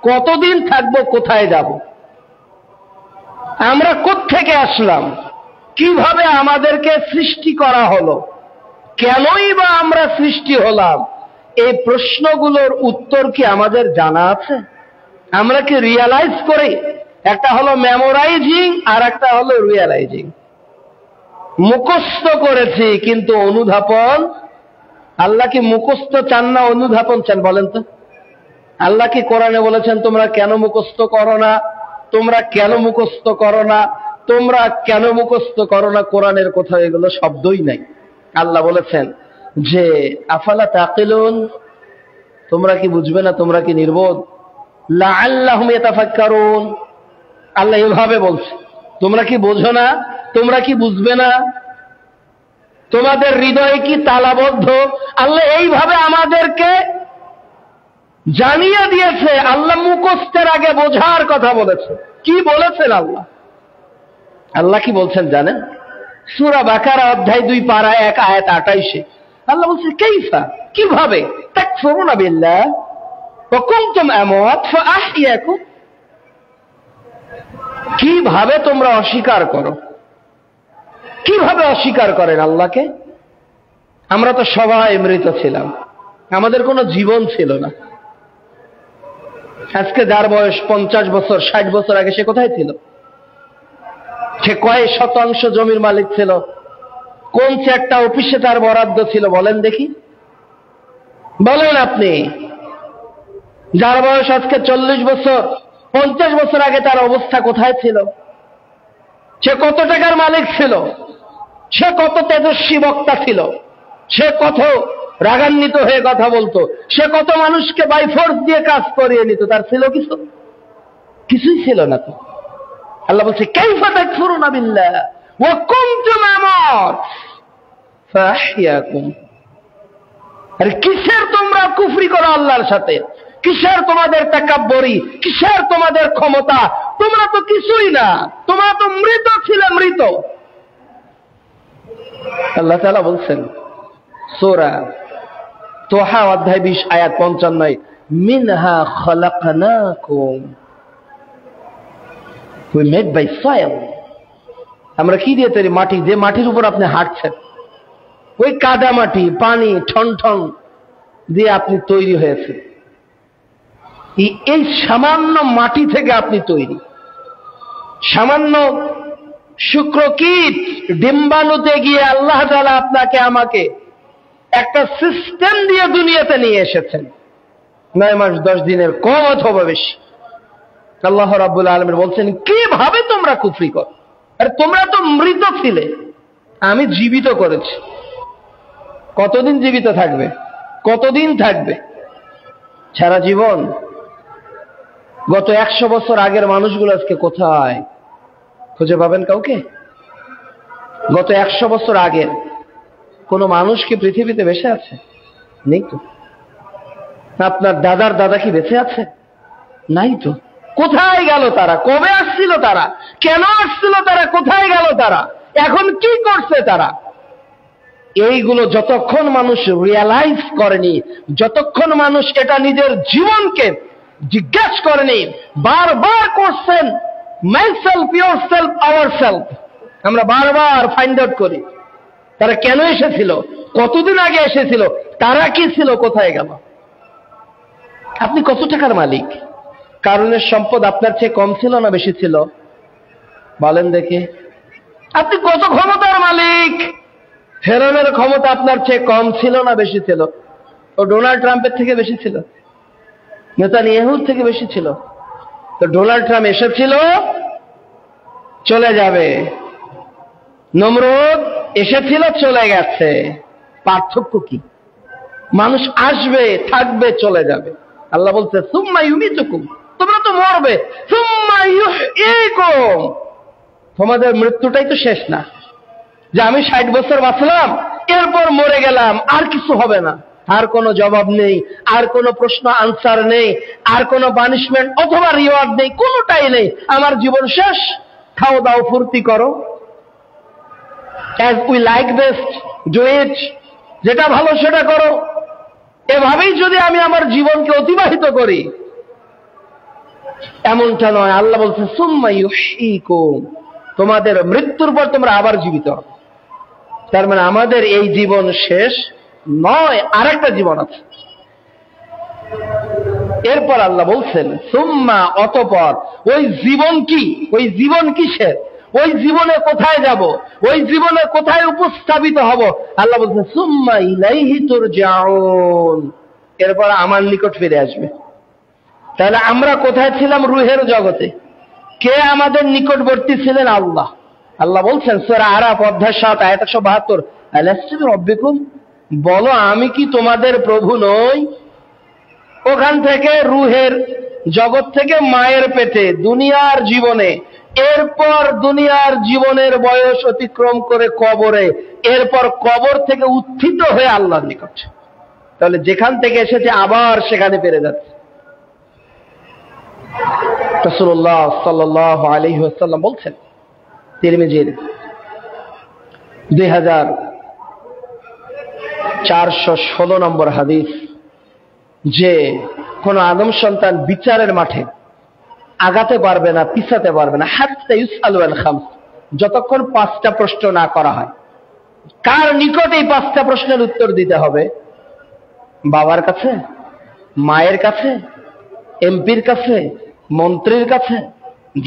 কতদিন থাকবো, কোথায় যাব, আমরা কোত্থেকে আসলাম, কিভাবে আমাদেরকে সৃষ্টি করা হলো, কেনই বা আমরা সৃষ্টি হলাম, এই প্রশ্নগুলোর উত্তর কি আমাদের জানা আছে? আমরা কি রিয়ালাইজ করি? একটা হলো মেমোরাইজিং আর একটা হলো রিয়ালাইজিং। মুখস্থ করেছি কিন্তু অনুধাবন, আল্লাহ কি মুখস্থ চান না অনুধাবন চান বলেন তো? আল্লাহ কি কোরআনে বলেছেন তোমরা কেন মুখস্থ করো না, তোমরা কেন মুখস্থ করো না, তোমরা কেন মুখস্থ করো না? কোরআনের কোথাও এগুলো শব্দই নাই। আল্লাহ বলেছেন যে আফালা তাকিলুন, তোমরা কি বুঝবে না, তোমরা কি নির্বোধ? লাআল্লাহুম ইয়াতাফাক্কারুন, আল্লাহ এভাবে বলছে, তোমরা কি বোঝো না, তোমরা কি বুঝবে না, তোমাদের হৃদয়ে কি তালাবদ্ধ? আল্লাহ এইভাবে আমাদেরকে জানিয়ে দিয়েছে। আল্লাহ মুখস্থের আগে বোঝার কথা বলেছে। কি বলেছেন আল্লাহ? আল্লাহ কি বলছেন জানেন? সূরা বাকারা অধ্যায় 2 পারা 1 আয়াত 28 আল্লাহ বলছে, কাইফা, কিভাবে, তাকফুরুনা বিল্লাহ ওয়া কুনতুম আমওয়াত ফাআহইয়াকুম, কিভাবে তোমরা অস্বীকার করো। কিভাবে অস্বীকার করেন আল্লাহকে? আমরা তো সবাই মৃত ছিলাম, আমাদের কোনো জীবন ছিল না। আজকে যার বয়স 50 বছর 60 বছর আগে সে কোথায় ছিল? সে কয় শতাংশ জমির মালিক ছিল? কোন একটা অফিসে তার বরাদ্দ ছিল বলেন দেখি, বলেন আপনি। যার বয়স আজকে 40 বছর 50 বছর আগে তার অবস্থা কোথায় ছিল? সে কত টাকার মালিক ছিল? সে কত তেজস্বী বক্তা ছিল? সে কত রাগান্বিত হয়ে কথা বলতো? সে কত মানুষকে বাই ফোর্স দিয়ে কাজ করিয়ে নিত? তার ছিল কিছু? কিছুই ছিল না তো। আল্লাহ বলছে, কাইফা তাকফুরুনা বিল্লাহ ওয়া কুনতুম আমওয়াত ফাহইয়াকুম। আরে কিসের তোমরা কুফরি করো আল্লাহর সাথে? কিসের তোমাদের তাকাব্বুরি? কিসের তোমাদের ক্ষমতা? তোমরা তো কিছুই না, তোমরা তো মৃত ছিলে, মৃত। আল্লাহ তাআলা বলছেন সূরা তোহা অধ্যায় 20 আয়াত 55, মিনহা খালাকনাকুম, we made by soil। আমরা কি দিয়ে তৈরি? মাটি। যে মাটির উপর আপনি হাঁটছেন, ওই কাদা মাটি, পানি, ঠন ঠন দিয়ে আপনি তৈরি হয়েছে। এই সামান্য মাটি থেকে আপনি তৈরি। সামান্য শুক্রকীট ডিম্বাণুতে গিয়ে আল্লাহ তাআলা আপনাকে আমাকে একটা সিস্টেম দিয়ে দুনিয়াতে নিয়ে এসেছেন। 9 মাস 10 দিনের, কম অথবা বেশি। আল্লাহ রাব্বুল আলামিন বলছেন কিভাবে তোমরা কুফরি করো? আরে তোমরা তো মৃত ছিলে, আমি জীবিত করেছি। কতদিন জীবিত থাকবে? কতদিন থাকবে? সারা জীবন। গত 100 বছর আগের মানুষগুলো আজকে কোথায়? খুঁজে পাবেন কাউকে? গত 100 বছর আগের কোন মানুষ কি পৃথিবীতে বেঁচে আছে? নেই তো। আপনার দাদার দাদা কি বেঁচে আছে? নাই তো। কোথায় গেল তারা? কবে আসছিল তারা? কেন আসছিল তারা? কোথায় গেল তারা? এখন কি করছে তারা? এইগুলো যতক্ষণ মানুষ রিয়ালাইজ করেনি, যতক্ষণ মানুষ এটা নিজের জীবনকে জিজ্ঞেস করেনি, বারবার করছেন মাইসেলফ, ইয়োরসেলফ, আওয়ারসেলফ, আমরা বারবার ফাইন্ড আউট করি তারা কেন এসেছিল, কতদিন আগে এসেছিল, তারা কি ছিল, কোথায় গেল। আপনি কত টাকার মালিক? কারণের সম্পদ আপনার চেয়ে কম ছিল না বেশি ছিল? বলেন দেখি। আপনি কত ক্ষমতার মালিক? ফেরাউনের ক্ষমতা আপনার চেয়ে কম ছিল না বেশি ছিল? ও ডোনাল্ড ট্রাম্পের থেকে বেশি ছিল, নেতানিয়াহুর থেকে বেশি ছিল। তো ডোনাল্ড ট্রাম্প এসেছিল, চলে যাবে। নমরুদ এসেছিল, চলে গেছে। পার্থক্য কি? মানুষ আসবে, থাকবে, চলে যাবে। আল্লাহ বলছে সুম্মা ইউমিতুকুম, তোমরা তো মরবে। সুম্মা ইউহয়িকুম, তোমাদের মৃত্যুটাই তো শেষ না, যে আমি 60 বছর বাঁচলাম, এরপর মরে গেলাম, আর কিছু হবে না। আর কোনো জবাব নেই, আর কোনো প্রশ্ন আনসার নেই, আর কোনো পানিশমেন্ট অথবা রিওয়ার্ড নেই, কোনোটাই নেই। আমার জীবন শেষ, খাও দাও ফুর্তি করো, as we like best do it, যেটা ভালো সেটা করো। এভাবেই যদি আমি আমার জীবনকে অতিবাহিত করি, এমনটা নয়। আল্লাহ বলছে সুম্মা ইউহয়িকুম, তোমাদের মৃত্যুর পর তোমরা আবার জীবিত হবে। তার মানে আমাদের এই জীবন শেষ নয়, আরেকটা জীবন আছে। এরপর আল্লাহ বলছেন সুম্মা, অতঃপর। ওই জীবন কি? ওই জীবন কিসের? ওই জীবনে কোথায় যাব? ওই জীবনে কোথায় উপস্থাপিত হব? আল্লাহ বলছেন সুম্মা ইলাইহি তুরজাউন, এরপর আমার নিকট ফিরে আসবে। তাহলে আমরা কোথায় ছিলাম? রুহের জগতে। কে আমাদের নিকটবর্তী ছিলেন? আল্লাহ। আল্লাহ বলছেন সূরা আরাফ অধ্যায় 7 আয়াত 172, আলাস্তু বিরাব্বিকুম, বলো আমি কি তোমাদের প্রভু নই? ওখান থেকে রুহের জগৎ থেকে মায়ের পেটে দুনিয়ার জীবনে, এরপর দুনিয়ার জীবনের বয়স অতিক্রম করে কবরে, এরপর কবর থেকে উত্থিত হয়ে আল্লাহর নিকট। তাহলে যেখান থেকে এসেছে আবার সেখানে ফিরে যাচ্ছে। রাসূলুল্লাহ সাল্লাল্লাহু আলাইহি ওয়াসাল্লাম বলছেন, তিরমিজির 2416 নম্বর হাদিস, যে কোন আদম সন্তান বিচারের মাঠে আগাতে পারবে না, পিছাতে পারবে না, হাত্তা ইউসালু আল খামস, যতক্ষণ 5টা প্রশ্ন না করা হয়। কার নিকট এই 5টা প্রশ্নের উত্তর দিতে হবে? বাবার কাছে, মায়ের কাছে, এমপির কাছে, মন্ত্রীর কাছে,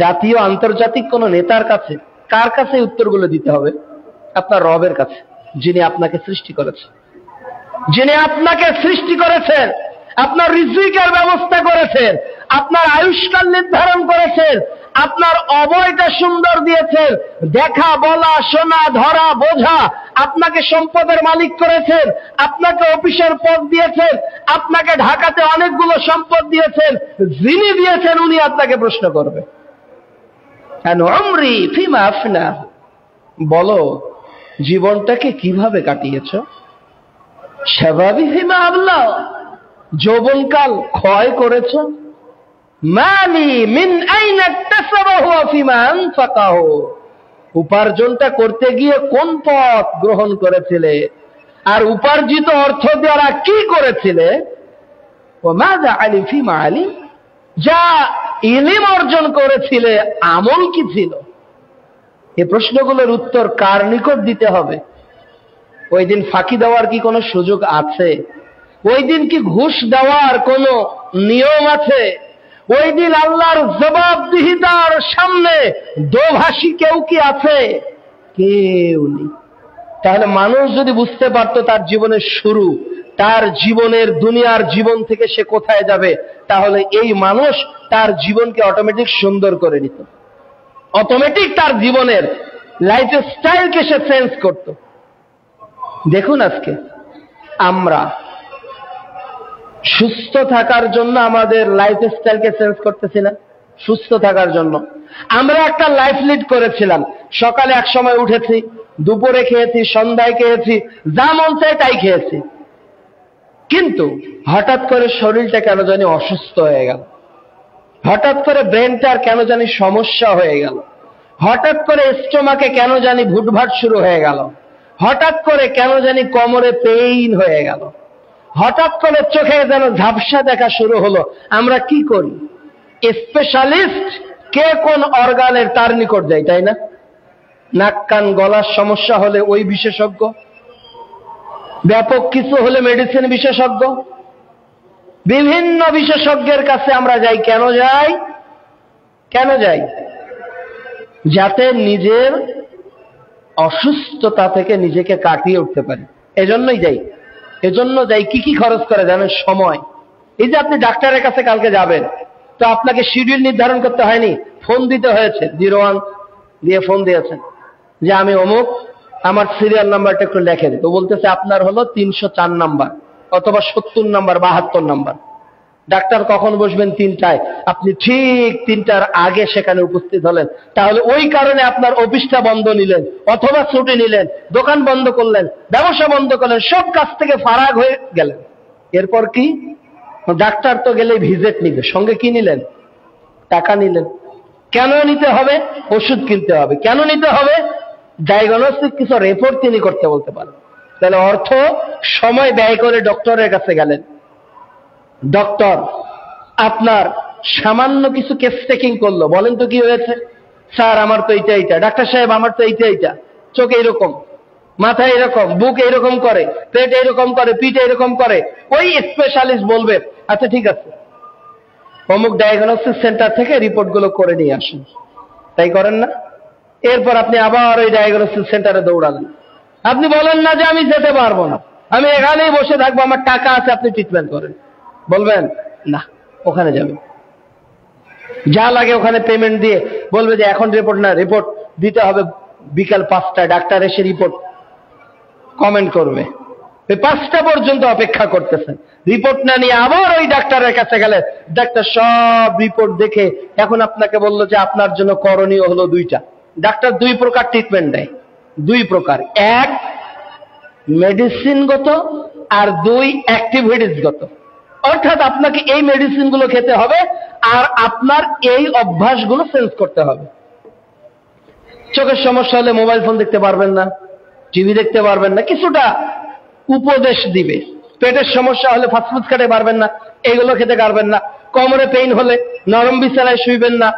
জাতীয় আন্তর্জাতিক কোন নেতার কাছে? কার কাছে উত্তরগুলো দিতে হবে? আপনার রবের কাছে, যিনি আপনাকে সৃষ্টি করেছেন, যিনি আপনাকে সৃষ্টি করেছেন, আপনার রিজিকের ব্যবস্থা করেছেন, আপনার আয়ুষ্কাল নির্ধারণ করেছেন, আপনার অবয়টা সুন্দর দিয়েছেন, দেখা, বলা, শোনা, ধরা, বোঝা, আপনাকে সম্পদের মালিক করেছেন, আপনাকে অফিসের পদ দিয়েছেন, আপনাকে ঢাকাতে অনেকগুলো সম্পদ দিয়েছেন। যিনি দিয়েছেন উনি আপনাকে প্রশ্ন করবে, বলো জীবনটাকে কিভাবে কাটিয়েছ? শাবাবিহিমা আবলা, যৌবনকাল ক্ষয় করেছ। মালি মিন আইনা ইকতাসাবাহু ওয়া ফিমা আনফাকাহু, উপার্জনটা করতে গিয়ে কোন পথ গ্রহণ করেছিলে আর উপার্জিত অর্থ দ্বারা কি করেছিলে? ওয়া মাযা আলিম ফিমা আলিম, যা ইলম অর্জন করেছিলে আমল কি ছিল? এই প্রশ্নগুলোর উত্তর কার নিকট দিতে হবে? ওই দিন ফাঁকি দেওয়ার কি কোনো সুযোগ আছে? ওই দিন কি ঘুষ দেওয়ার কোনো নিয়ম আছে? ওই দিন আল্লাহর জবাবদিহিতার সামনে দোভাষী কেউ কি আছে? কেউ নেই। তাহলে মানুষ যদি বুঝতে পারতো তার জীবনের শুরু, তার জীবনের দুনিয়ার জীবন থেকে সে কোথায় যাবে, তাহলে এই মানুষ তার জীবনকে অটোমেটিক সুন্দর করে নিত, অটোমেটিক তার জীবনের লাইফ স্টাইলকে সে চেঞ্জ করত। দেখুন আজকে আমরা সুস্থ থাকার জন্য আমাদের লাইফ স্টাইলকে চেঞ্জ করতেছি না? সুস্থ থাকার জন্য আমরা একটা লাইফ লিড করেছিলাম। সকালে এক সময় উঠেছি, দুপুরে খেয়েছি, সন্ধ্যায় খেয়েছি, যা মন চায় তাই খেয়েছি। কিন্তু হঠাৎ করে শরীরটা কেন জানি অসুস্থ হয়ে গেল, হঠাৎ করে ব্রেনটার কেন জানি সমস্যা হয়ে গেল, হঠাৎ করে স্টোমাকে কেন জানি ভুটভাট শুরু হয়ে গেল, হঠাৎ করে কেন জানি কোমরে পেইন হয়ে গেল, হঠাৎ করে চোখে যেন ঝাপসা দেখা শুরু হলো। আমরা কি করি? স্পেশালিস্ট কে কোন অর্গানের তার নিকট যাই, তাই না? নাক কান গলার সমস্যা হলে ওই বিশেষজ্ঞ, ব্যাপক কিছু হলে মেডিসিন বিশেষজ্ঞ, বিভিন্ন বিশেষজ্ঞের কাছে আমরা যাই। কেন যাই? কেন যাই? যাতে নিজের অসুস্থতা থেকে নিজেকে কাটিয়ে উঠতে পারি, এজন্যই যাই। এজন্য যাই। কি কি খরচ করে জানেন? সময়। এই যে আপনি ডাক্তারের কাছে কালকে যাবেন, তো আপনাকে শিডিউল নির্ধারণ করতে হয়নি, ফোন দিতে হয়েছে। 01 দিয়ে ফোন দিয়েছেন যে আমি অমুক, আমার সিরিয়াল নাম্বারটা একটু লেখেন। তো বলতেছে আপনার হলো 304 নাম্বার অথবা 70 নাম্বার, 72 নাম্বার। ডাক্তার কখন বসবেন? 3টায়। আপনি ঠিক 3টার আগে সেখানে উপস্থিত হলেন, তাহলে ওই কারণে আপনার অফিসটা বন্ধ নিলেন অথবা ছুটি নিলেন, দোকান বন্ধ করলেন, ব্যবসা বন্ধ করলেন, সব কাজ থেকে ফারাগ হয়ে গেলেন। এরপর কি? ডাক্তার তো গেলে ভিজিট নিবে, সঙ্গে কি নিলেন? টাকা নিলেন। কেন নিতে হবে? ওষুধ কিনতে হবে। কেন নিতে হবে? ডায়াগনস্টিক কিছু রিপোর্ট তিনি করতে বলতে পারেন। তাহলে অর্থ সময় ব্যয় করে ডক্টরের কাছে গেলেন। ডক্টর আপনার সামান্য কিছু কেস টেকিং করলো, বলেন তো কি হয়েছে? স্যার আমার তো এইটা এইটা। ডাক্তার সাহেব আমার তো এইটা এইটা, চোখ এইরকম, মাথা এরকম, বুক এইরকম করে, পেট এইরকম করে, পিঠ এরকম করে। ওই স্পেশালিস্ট বলবে আচ্ছা ঠিক আছে, অমুক ডায়াগনস্টিক সেন্টার থেকে রিপোর্টগুলো করে নিয়ে আসুন। তাই করেন না? এরপর আপনি আবার ওই ডায়াগনস্টিক সেন্টারে দৌড়ালেন। আপনি বলেন না যে আমি যেতে পারবো না, আমি এখানেই বসে থাকবো, আমার টাকা আছে, আপনি ট্রিটমেন্ট করেন। বলবেন না, ওখানে যাবেন, যা লাগে ওখানে পেমেন্ট দিয়ে বলবে যে এখন রিপোর্ট না, রিপোর্ট দিতে হবে বিকাল 5টায়। ডাক্তার এসে রিপোর্ট কমেন্ট করবে। ওই 5টা পর্যন্ত অপেক্ষা করতেছেন, রিপোর্ট না নিয়ে আবার ওই ডাক্তারের কাছে গেলে ডাক্তার সব রিপোর্ট দেখে এখন আপনাকে বললো যে আপনার জন্য করণীয় হলো 2টা। ডাক্তার 2 প্রকার ট্রিটমেন্ট দেয়, 2 প্রকার। 1 মেডিসিনগত আর 2 অ্যাক্টিভিটিসগত। অর্থাৎ আপনাকে এই মেডিসিনগুলো খেতে হবে আর আপনার এই অভ্যাসগুলো চেঞ্জ করতে হবে। চোখের সমস্যা হলে মোবাইল ফোন দেখতে পারবেন না, টিভি দেখতে পারবেন না, কিছুটা উপদেশ দিবে। পেটের সমস্যা হলে ফাস্টফুড খেতে পারবেন না, এগুলো খেতে পারবেন না। কোমরে পেইন হলে নরম বিছানায় শুইবেন না।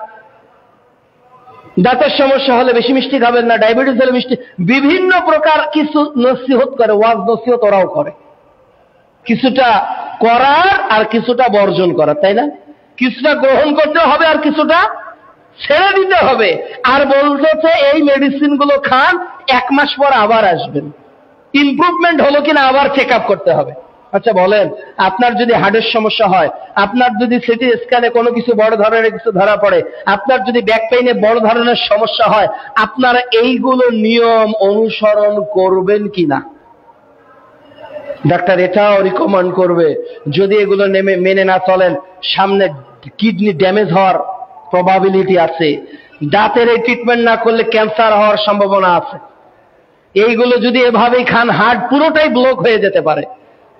দাঁতের সমস্যা হলে বেশি মিষ্টি খাবেন না, ডায়াবেটিস হলে মিষ্টি, বিভিন্ন প্রকার কিছু নসিহত করে, ওয়াজ নসিহত ওরাও করে। কিছুটা করার আর কিছুটা বর্জন করার, তাই না? কিছুটা গ্রহণ করতে হবে আর কিছুটা ছেড়ে দিতে হবে। আর বলতেছে এই মেডিসিন গুলো খান, 1 মাস পর আবার আসবেন, ইমপ্রুভমেন্ট হলো কিনা আবার চেক আপ করতে হবে। আচ্ছা বলেন, আপনার যদি হার্টের সমস্যা হয়, আপনার যদি সিটি স্ক্যানে কোনো কিছু বড় ধরনের কিছু ধরা পড়ে, আপনার যদি ব্যাক পেইনে বড় ধরনের সমস্যা হয়, আপনারা এইগুলো নিয়ম অনুসরণ করবেন কিনা? ডাক্তার এটাও রিকমেন্ড করবে যদি এগুলো মেনে না চলেন সামনে কিডনি ড্যামেজ হওয়ার প্রবাবিলিটি আছে, দাঁতের এই ট্রিটমেন্ট না করলে ক্যান্সার হওয়ার সম্ভাবনা আছে, এইগুলো যদি এভাবেই খান হার্ট পুরোটাই ব্লক হয়ে যেতে পারে।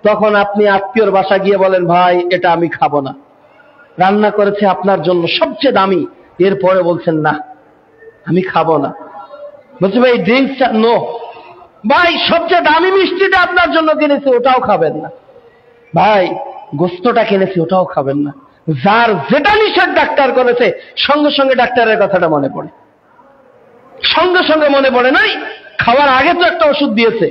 তখন আপনি আত্মীয়র বাসা গিয়ে বলেন, ভাই এটা আমি খাবো না, রান্না করেছে আপনার জন্য সবচেয়ে দামি, এরপরে বলছেন না আমি খাবো না। বলছে ভাই ড্রিঙ্কসটা নো, ভাই সবচেয়ে দামি মিষ্টিটা আপনার জন্য কিনেছি ওটাও খাবেন না, ভাই গোস্তটা কিনেছি ওটাও খাবেন না। যার যেটা নিষেধ ডাক্তার করেছে সঙ্গে সঙ্গে ডাক্তারের কথাটা মনে পড়ে, সঙ্গে সঙ্গে মনে পড়ে নাই খাওয়ার আগে তো একটা ওষুধ দিয়েছে,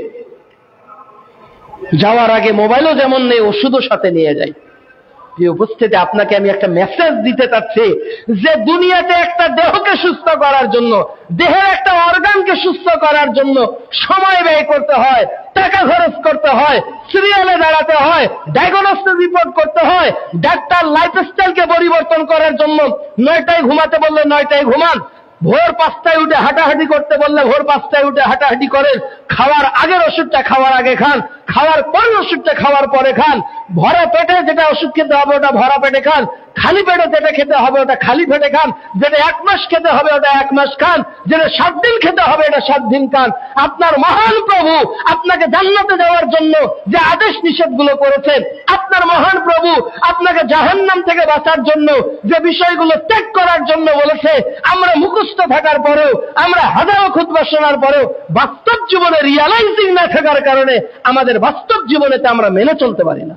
যাওয়ার আগে মোবাইলও যেমন নেই ওষুধও সাথে নিয়ে যায়। যে উপস্থিতি আপনাকে আমি একটা মেসেজ দিতে চাচ্ছি যে দুনিয়াতে একটা দেহকে সুস্থ করার জন্য, দেহের একটা অর্গানকে সুস্থ করার জন্য সময় ব্যয় করতে হয়, টাকা খরচ করতে হয়, সিরিয়ালে দাঁড়াতে হয়, ডায়াগনস্টিক রিপোর্ট করতে হয়, ডাক্তার লাইফস্টাইলকে পরিবর্তন করার জন্য 9টায় ঘুমাতে বললে 9টায় ঘুমান, ভোর 5টায় উঠে হাঁটাহাঁটি করতে বললে ভোর 5টায় উঠে হাঁটাহাঁটি করেন, খাওয়ার আগের ওষুধটা খাওয়ার আগে খান, খাওয়ার পরের ওষুধটা খাওয়ার পরে খান, ভরা পেটে যেটা ওষুধ খেতে হবে ওটা ভরা পেটে খান, খালি পেটে যেটা খেতে হবে ওটা খালি পেটে খান, যেটা 1 মাস খেতে হবে ওটা 1 মাস খান, যেটা 7 দিন খেতে হবে এটা 7 দিন খান। আপনার মহান প্রভু আপনাকে জান্নাতে যাওয়ার জন্য যে আদেশ নিষেধগুলো করেছেন, আপনার মহান প্রভু আপনাকে জাহান্নাম থেকে বাঁচার জন্য যে বিষয়গুলো ত্যাগ করার জন্য বলেছে, আমরা মুখস্থ থাকার পরেও, আমরা হাজারো খুতবা শোনার পরেও বাস্তব জীবনে রিয়ালাইজিং না থাকার কারণে আমাদের বাস্তব জীবনেতে আমরা মেনে চলতে পারি না,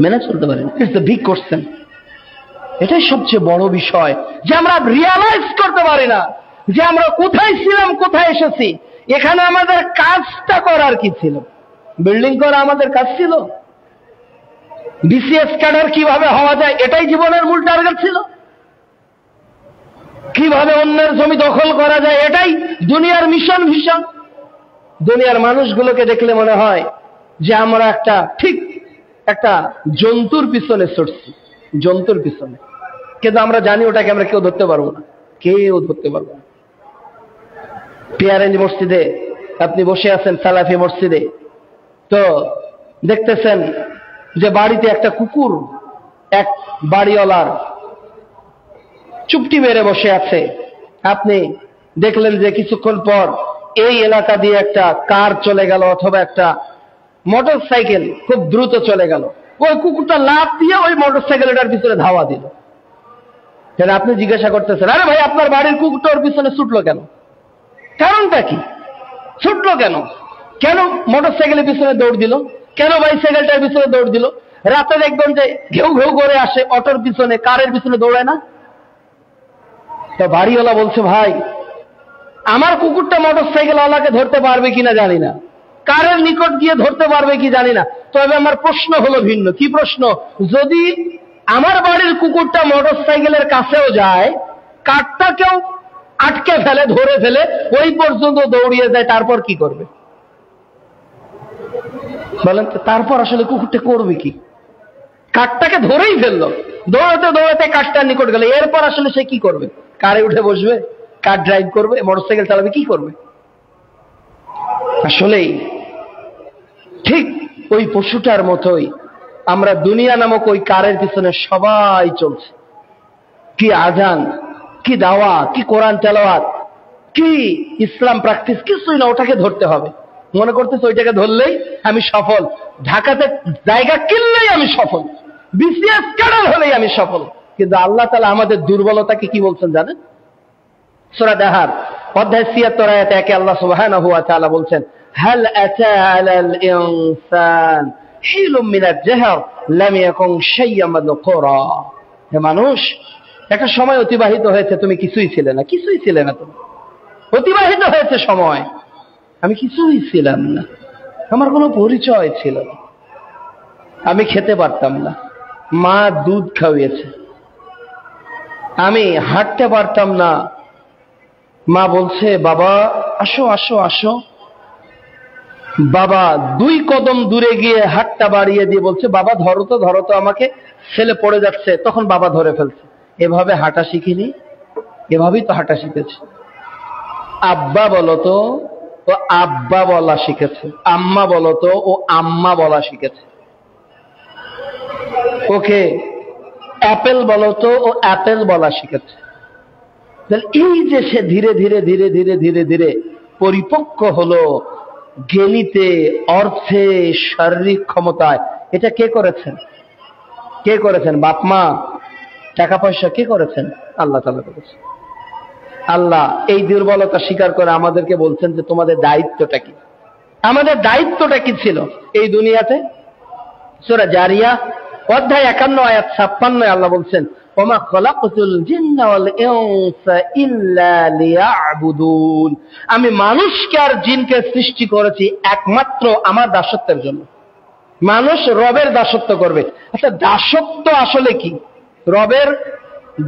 মেনে চলতে পারি না। It's the big question. এটাই সবচেয়ে বড় বিষয় যে আমরা রিয়ালাইজ করতে পারি না যে আমরা কোথায় ছিলাম, কোথায় এসেছি। এখানে আমাদের কাজটা করার কি ছিল? বিল্ডিং করা আমাদের কাজ ছিল? বিসিএস ক্যাডার কিভাবে হওয়া যায় এটাই জীবনের মূল টার্গেট ছিল? কিভাবে অন্যের জমি দখল করা যায় এটাই দুনিয়ার মিশন ভিশন? দুনিয়ার মানুষগুলোকে দেখলে মনে হয় যে আমরা একটা জন্তুর পিছনে ছুটছি, জন্তুর পিছনে, কিন্তু আমরা জানি ওটাকে আমরা কেউ ধরতে পারবো না, কেউ ধরতে পারবো না। পিয়ারেঞ্জ মসজিদে আপনি বসে আছেন, সালাফি মসজিদে, তো দেখতেছেন যে বাড়িতে একটা কুকুর এক বাড়িওয়ালার চুপটি মেরে বসে আছে। আপনি দেখলেন যে কিছুক্ষণ পর এই এলাকা দিয়ে একটা কার চলে গেল অথবা একটা মোটর সাইকেল খুব দ্রুত চলে গেল, ওই কুকুরটা লাফ দিয়ে ওই মোটর সাইকেলটার পিছনে ধাওয়া দিল। আপনি জিজ্ঞাসা করতেছেন, আরে ভাই আপনার বাড়ির কুকুরটা ওর পিছনে ছুটলো কেন? কারণটা কি? ছুটলো কেন? কেন মোটর সাইকেলের পিছনে দৌড় দিল? কেন বাইসাইকেলটার পিছনে দৌড় দিল? রাতে দেখবেন যে ঘেউ ঘেউ করে আসে অটোর পিছনে, কারের পিছনে দৌড়ায় না? তা বাড়িওয়ালা বলছে, ভাই আমার কুকুরটা মোটর সাইকেলওয়ালাকে ধরতে পারবে কিনা জানি না, কারের নিকট গিয়ে ধরতে পারবে কি জানি না, তবে আমার প্রশ্ন হলো ভিন্ন। কি প্রশ্ন? যদি আমার বাড়ির কুকুরটা মোটর সাইকেলের কাছেও যায়, কারটাকেও আটকে ফেলে, ধরে ফেলে, ওই পর্যন্ত দৌড়িয়ে যায়, তারপর কি করবে বলেন তো? তারপর আসলে কুকুরটা করবে কি? কারটাকে ধরেই ফেললো, দৌড়াতে দৌড়াতে কারটার নিকট গেল, এরপর আসলে সে কি করবে? কারে উঠে বসবে, কার ড্রাইভ করবে, মোটরসাইকেল চালাবে, কি করবে? আসলেই ঠিক ওই পশুটার মতোই আমরা দুনিয়া নামক ওই কারের পিছনে সবাই চলছে। কি আজান, কি দাওয়াত, কি কোরআন তেলাওয়াত, কি ইসলাম প্র্যাকটিস, কিছুই না, ওটাকে ধরতে হবে। মনে করতেছে ওইটাকে ধরলেই আমি সফল, ঢাকাতে জায়গা কিনলেই আমি সফল, বিসিএস ক্যাডার হলেই আমি সফল। কিন্তু আল্লাহ তাআলা আমাদের দুর্বলতাকে কি বলছেন জানেন? সূরা দাহার অধ্যায় ৭৬ আয়াতে ১ আল্লাহ সুবহানাহু ওয়া তাআলা বলছেন, হাল আতা আলাল ইনসান হিলুম মিনাজ জাহর লাম ইয়াকুন শাইয়্যান মাযকুরা। হে মানুষ, একটা সময় অতিবাহিত হয়েছে, তুমি কিছুই ছিলে না, কিছুই ছিলে না, তুমি অতিবাহিত হয়েছে সময়, আমি কিছুই ছিলাম না, আমার কোনো পরিচয় ছিল না, আমি খেতে পারতাম না, মা দুধ খাওয়িয়েছে, আমি হাঁটতে পারতাম না, মা বলছে বাবা আসো আসো আসো, বাবা 2 কদম দূরে গিয়ে হাতটা বাড়িয়ে দিয়ে বলছে বাবা ধরো তো ধরো তো আমাকে, ছেলে পড়ে যাচ্ছে, তখন বাবা ধরে ফেলছে। এভাবে হাঁটা শিখিনি, এভাবেই তো হাঁটা শিখেছে। আব্বা বলতো ও আব্বা বলা শিখেছে, আম্মা বলতো ও আম্মা বলা শিখেছে, ওকে অ্যাপেল বলতো ও অ্যাপেল বলা শিখেছে। এই যে সে ধীরে ধীরে ধীরে ধীরে ধীরে ধীরে পরিপক্ক হলো জ্ঞানীতে, অর্থে, শারীরিক ক্ষমতায়, এটা কে করেছেন? কে করেছেন? বাপ মা, টাকা পয়সা কে করেছেন? আল্লাহ তাআলা করেছেন। আল্লাহ এই দুর্বলতা স্বীকার করে আমাদেরকে বলছেন যে তোমাদের দায়িত্বটা কি। আমাদের দায়িত্বটা কি ছিল এই দুনিয়াতে? সূরা জারিয়া অধ্যায় 51 আয়াত 56 আল্লাহ বলছেন, ওমা খলাকতুল জিন্না ওয়াল ইনসা ইল্লা লিয়াবুদুন, আমি মানুষকে আর জিনকে সৃষ্টি করেছি একমাত্র আমার দাসত্বের জন্য। মানুষ রবের দাসত্ব করবে। আচ্ছা, দাসত্ব আসলে কি? রবের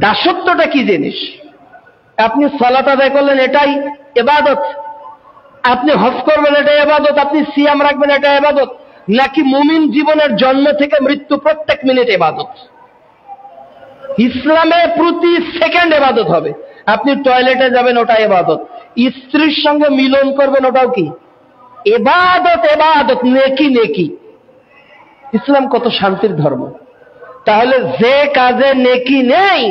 দাসত্বটা কি জিনিস? আপনি সালাত আদায় করলেন, এটাই ইবাদত। আপনি হজ করবেন, এটা ইবাদত। আপনি সিয়াম রাখবেন, এটা ইবাদত। নাকি মুমিন জীবনের জন্ম থেকে মৃত্যু প্রত্যেক মিনিট ইবাদত? ইসলামে প্রতি সেকেন্ড ইবাদত হবে। আপনি টয়লেটে যাবেন, ওটা ইবাদত। স্ত্রীর সঙ্গে মিলন করবেন, ওটাও কি ইবাদত? ইবাদত, নেকি নেকি। ইসলাম কত শান্তির ধর্ম। তাহলে যে কাজে নেকি নেই,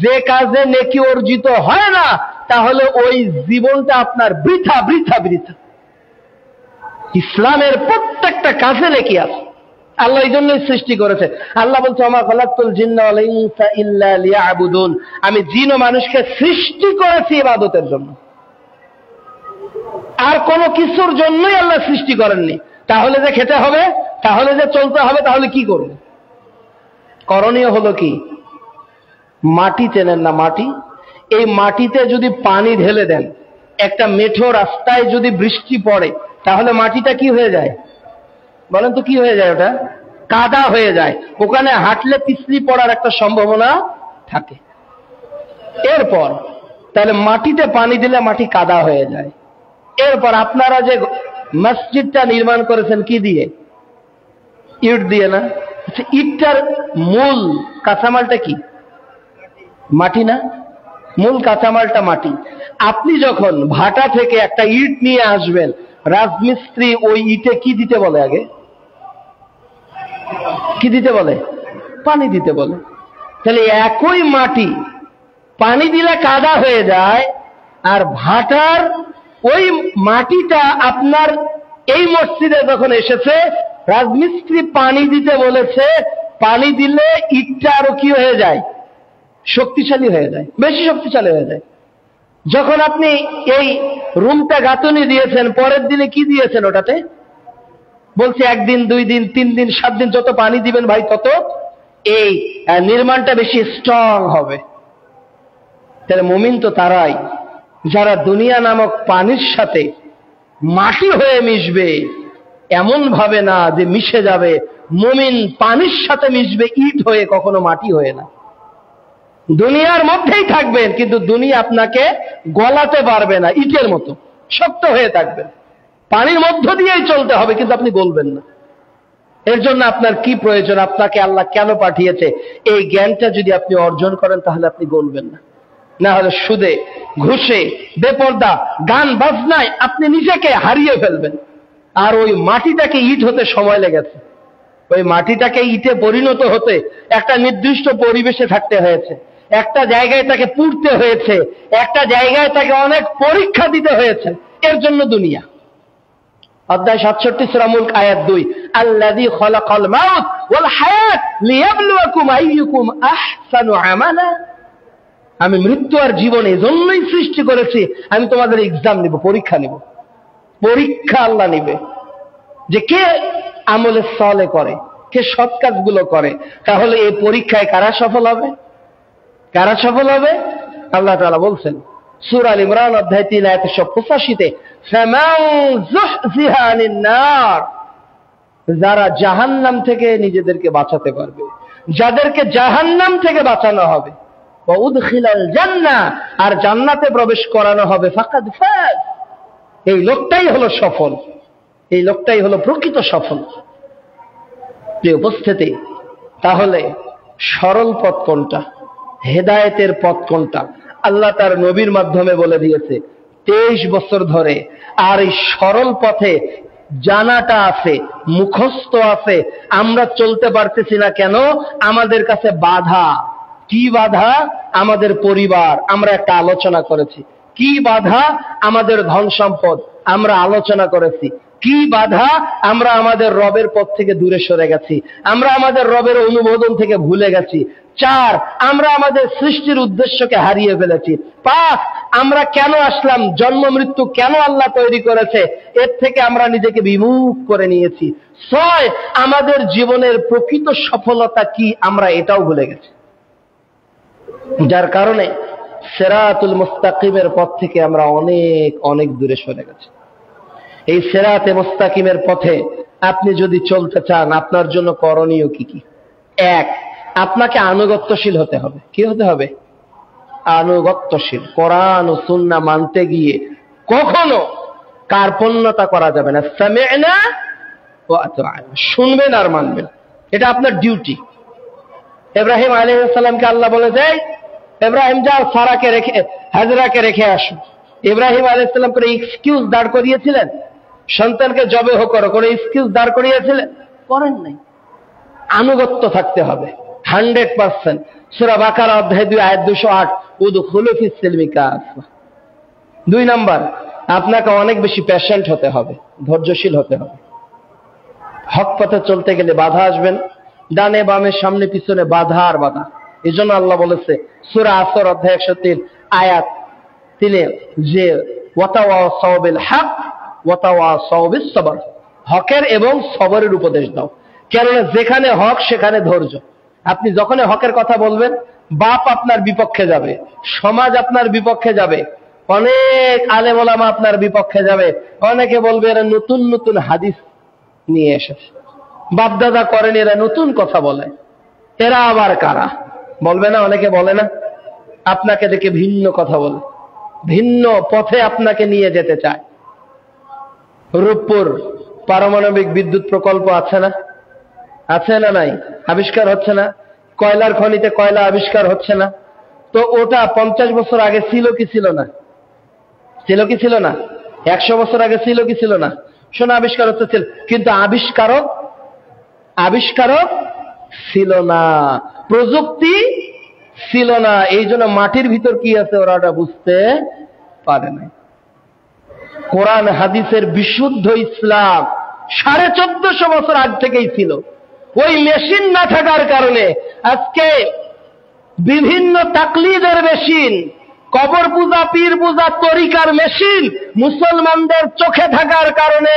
যে কাজে নেকি অর্জিত হয় না, তাহলে ওই জীবনটা আপনার বৃথা বৃথা বৃথা। ইসলামের প্রত্যেকটা কাজে নেকি আছে। আল্লাহ এই জন্যই সৃষ্টি করেছে। আল্লাহ বলছে, ওমা খালাকতুল জিন্না ওয়াল ইনসা ইল্লা লিয়াবুদুন, আমি জিন ও মানুষকে সৃষ্টি করেছি ইবাদতের জন্য, আর কোনো কিছুর জন্যই আল্লাহ সৃষ্টি করেননি। তাহলে যে খেতে হবে, তাহলে যে চলতে হবে, তাহলে কি করবে? করণীয় হলো কি? মাটি চেনেন না? মাটি, এই মাটিতে যদি পানি ঢেলে দেন, একটা মেঠো রাস্তায় যদি বৃষ্টি পড়ে, তাহলে মাটিটা কি হয়ে যায়? বলেন তো কি হয়ে যায়? ওটা কাদা হয়ে যায়। ওখানে হাঁটলে পিছলি পড়ার একটা সম্ভাবনা থাকে। এরপর তাহলে মাটিতে পানি দিলে মাটি কাদা হয়ে যায়। এরপর আপনারা যে মসজিদটা নির্মাণ করেছেন কি দিয়ে? ইট দিয়ে না? আচ্ছা, ইটটার মূল কাঁচামালটা কি? মাটি না? মূল কাঁচামালটা মাটি। আপনি যখন ভাটা থেকে একটা ইট নিয়ে আসবেন, রাজমিস্ত্রি ওই ইটে কি দিতে বলে? আগে কি দিতে বলে? পানি দিতে বলে। তাহলে একই মাটি পানি দিলে কাদা হয়ে যায়, আর ভাটার ওই মাটিটা আপনার এই মসজিদে যখন এসেছে, রাজমিস্ত্রি পানি দিতে বলেছে, পানি দিলে ইটটা আরো কি হয়ে যায়? শক্তিশালী হয়ে যায়, বেশি শক্তিশালী হয়ে যায়। যখন আপনি এই রুমটা গাঁথুনি দিয়েছেন, পরের দিনে কি দিয়েছেন ওটাতে? বলছে 1 দিন 2 দিন 3 দিন 7 দিন যত পানি দিবেন ভাই, তত এই নির্মাণটা বেশি স্ট্রং হবে। তাহলে মুমিন তো তারাই যারা দুনিয়া নামক পানির সাথে মাটি হয়ে মিশবে, এমন ভাবে না যে মিশে যাবে। মুমিন পানির সাথে মিশবে, ইট হয়ে, কখনো মাটি হয়ে না। দুনিয়ার মধ্যেই থাকবেন, কিন্তু দুনিয়া আপনাকে গলাতে পারবে না, ইটের মতো শক্ত হয়ে থাকবেন। পানির মধ্য দিয়েই চলতে হবে, কিন্তু আপনি গলবেন না। এর জন্য আপনার কি প্রয়োজন? আপনাকে আল্লাহ কেন পাঠিয়েছে? এই জ্ঞানটা যদি আপনি অর্জন করেন, তাহলে আপনি গলবেন না। না হলে সুদে, ঘুষে, বেপর্দা, গান বাজনায় আপনি নিজেকে হারিয়ে ফেলবেন। আর ওই মাটিটাকে ইট হতে সময় লেগেছে। ওই মাটিটাকে ইটে পরিণত হতে একটা নির্দিষ্ট পরিবেশে থাকতে হয়েছে, একটা জায়গায় তাকে পুড়তে হয়েছে, একটা জায়গায় তাকে অনেক পরীক্ষা দিতে হয়েছে। এর জন্য দুনিয়া। অধ্যায় 67 সূরা মুলক আয়াত 2, আল্লাযী খালাকাল মাউত ওয়াল হায়াত লিয়াবলুয়াকুম আইয়ুকুম আহসানু আমালা, আমি মৃত্যু আর জীবন এজন্যই সৃষ্টি করেছি, আমি তোমাদের এক্সাম নিব, পরীক্ষা নিব। পরীক্ষা আল্লাহ নিবে যে কে আমলে সালে করে, কে সৎ কাজগুলো করে। তাহলে এই পরীক্ষায় কারা সফল হবে? কারা সফল হবে? আল্লাহ তাআলা বলছেন সূরা আল ইমরান অধ্যায় 3 আয়াত 185-তে, ফামান যুহজিহা আনিন নার, যারা জাহান্নাম থেকে নিজেদেরকে বাঁচাতে পারবে, যাদেরকে জাহান্নাম থেকে বাঁচানো হবে, ওয়া উদখিলাল জান্নাহ, আর জান্নাতে প্রবেশ করানো হবে, ফাকাদ ফাজ, এই লোকটাই হলো সফল, এই লোকটাই হলো প্রকৃত সফল। প্রিয় উপস্থিতি, তাহলে সরল পথ কোনটা? হেদায়েতের পথ কোনটা? আল্লাহ তার নবীর মাধ্যমে বলে দিয়েছে 23 বছর ধরে। আর এই সরল পথে জানাটা আছে, মুখস্থ আছে, আমরা চলতে পারতেছি না কেন? আমাদের কাছে বাধা। কি বাধা? আমাদের পরিবার, আমরা একটা আলোচনা করেছি। কি বাধা? আমাদের ধন সম্পদ, আমরা আলোচনা করেছি। কি বাধা? আমরা আমাদের রবের পথ থেকে দূরে সরে গেছি, আমরা আমাদের রবের অনুমোদন থেকে ভুলে গেছি। 4, আমরা আমাদের সৃষ্টির উদ্দেশ্যকে হারিয়ে ফেলেছি। 5, আমরা কেন আসলাম, জন্ম মৃত্যু কেন আল্লাহ তৈরি করেছে, এর থেকে আমরা নিজেকে বিমুখ করে নিয়েছি। 6, আমাদের জীবনের প্রকৃত সফলতা কি, আমরা এটাও ভুলে গেছি। যার কারণে সিরাতুল মুস্তাকিমের পথ থেকে আমরা অনেক অনেক দূরে সরে গেছি। এই সিরাতে মুস্তাকিমের পথে আপনি যদি চলতে চান, আপনার জন্য করণীয় কি কি? 1, আপনাকে আনুগত্যশীল হতে হবে। কি হতে হবে? আনুগত্যশীল। কোরআন ও সুন্নাহ মানতে গিয়ে কখনো কার্পণ্যতা করা যাবে না। সামি'না ওয়া আতা'না, শুনবেন আর মানবেন, এটা আপনার ডিউটি। ইব্রাহিম আলাইহিস সালামকে আল্লাহ বলে দেয়, ইব্রাহিম যাও সারাকে রেখে, হাজরাকে রেখে আসো। ইব্রাহিম আলাইহিস সালাম করে এক্সকিউজ দাঁড় করিয়েছিলেন? সন্তানকে জবেহ করো, কোনো এক্সকিউজ দাঁড় করিয়েছিলেন? করেন নাই। আনুগত্য থাকতে হবে 100%। সূরা বাকারা অধ্যায় 2 আয়াত 208, উদখুলু ফিস সিলমি কাফা। 2 নাম্বার, আপনাকে অনেক বেশি পেশেন্ট হতে হবে, ধৈর্যশীল হতে হবে। হক পথে চলতে গেলে বাধা আসবেন, ডানে বামে সামনে পিছনে বাধা আর বাধা। এজন্য আল্লাহ বলেছে সূরা আসর অধ্যায় 103 আয়াত 3 যে ওয়াতাওয়াসাউ বিল হক ওয়াতাওয়াসাউ বিস সবর, হকের এবং সবরের উপদেশ দাও। কেননা যেখানে হক সেখানে ধৈর্য। আপনি যখন হকের কথা বলবেন, বাপ আপনার বিপক্ষে যাবে, সমাজ আপনার বিপক্ষে যাবে, অনেক আলেম ওলামা আপনার বিপক্ষে যাবে। অনেকে বলবে এরা নতুন নতুন হাদিস নিয়ে এসেছে, বাপদাদা করেন, এরা নতুন কথা বলে, এরা আবার কারা বলবে না? অনেকে বলে না? আপনাকে দেখে ভিন্ন কথা বলে, ভিন্ন পথে আপনাকে নিয়ে যেতে চায়। রূপপুর পারমাণবিক বিদ্যুৎ প্রকল্প আছে না? আছে না নাই? আবিষ্কার হচ্ছে না? কয়লার খনিতে কয়লা আবিষ্কার হচ্ছে না? তো ওটা 50 বছর আগে ছিল কি ছিল না? ছিল কি ছিল না? 100 বছর আগে ছিল কি ছিল না? শোনা আবিষ্কার হচ্ছে ছিল, কিন্তু আবিষ্কারক ছিল না, প্রযুক্তি ছিল না। এই জন্য মাটির ভিতর কি আছে ওরা ওটা বুঝতে পারে না। কোরআন হাদিসের বিশুদ্ধ ইসলাম 1450 বছর আগ থেকেই ছিল। ওই মেশিন না থাকার কারণে আজকে বিভিন্ন তাকলিদের মেশিন, কবর পূজা, পীর পূজা, তরিকার মেশিন মুসলমানদের চোখে থাকার কারণে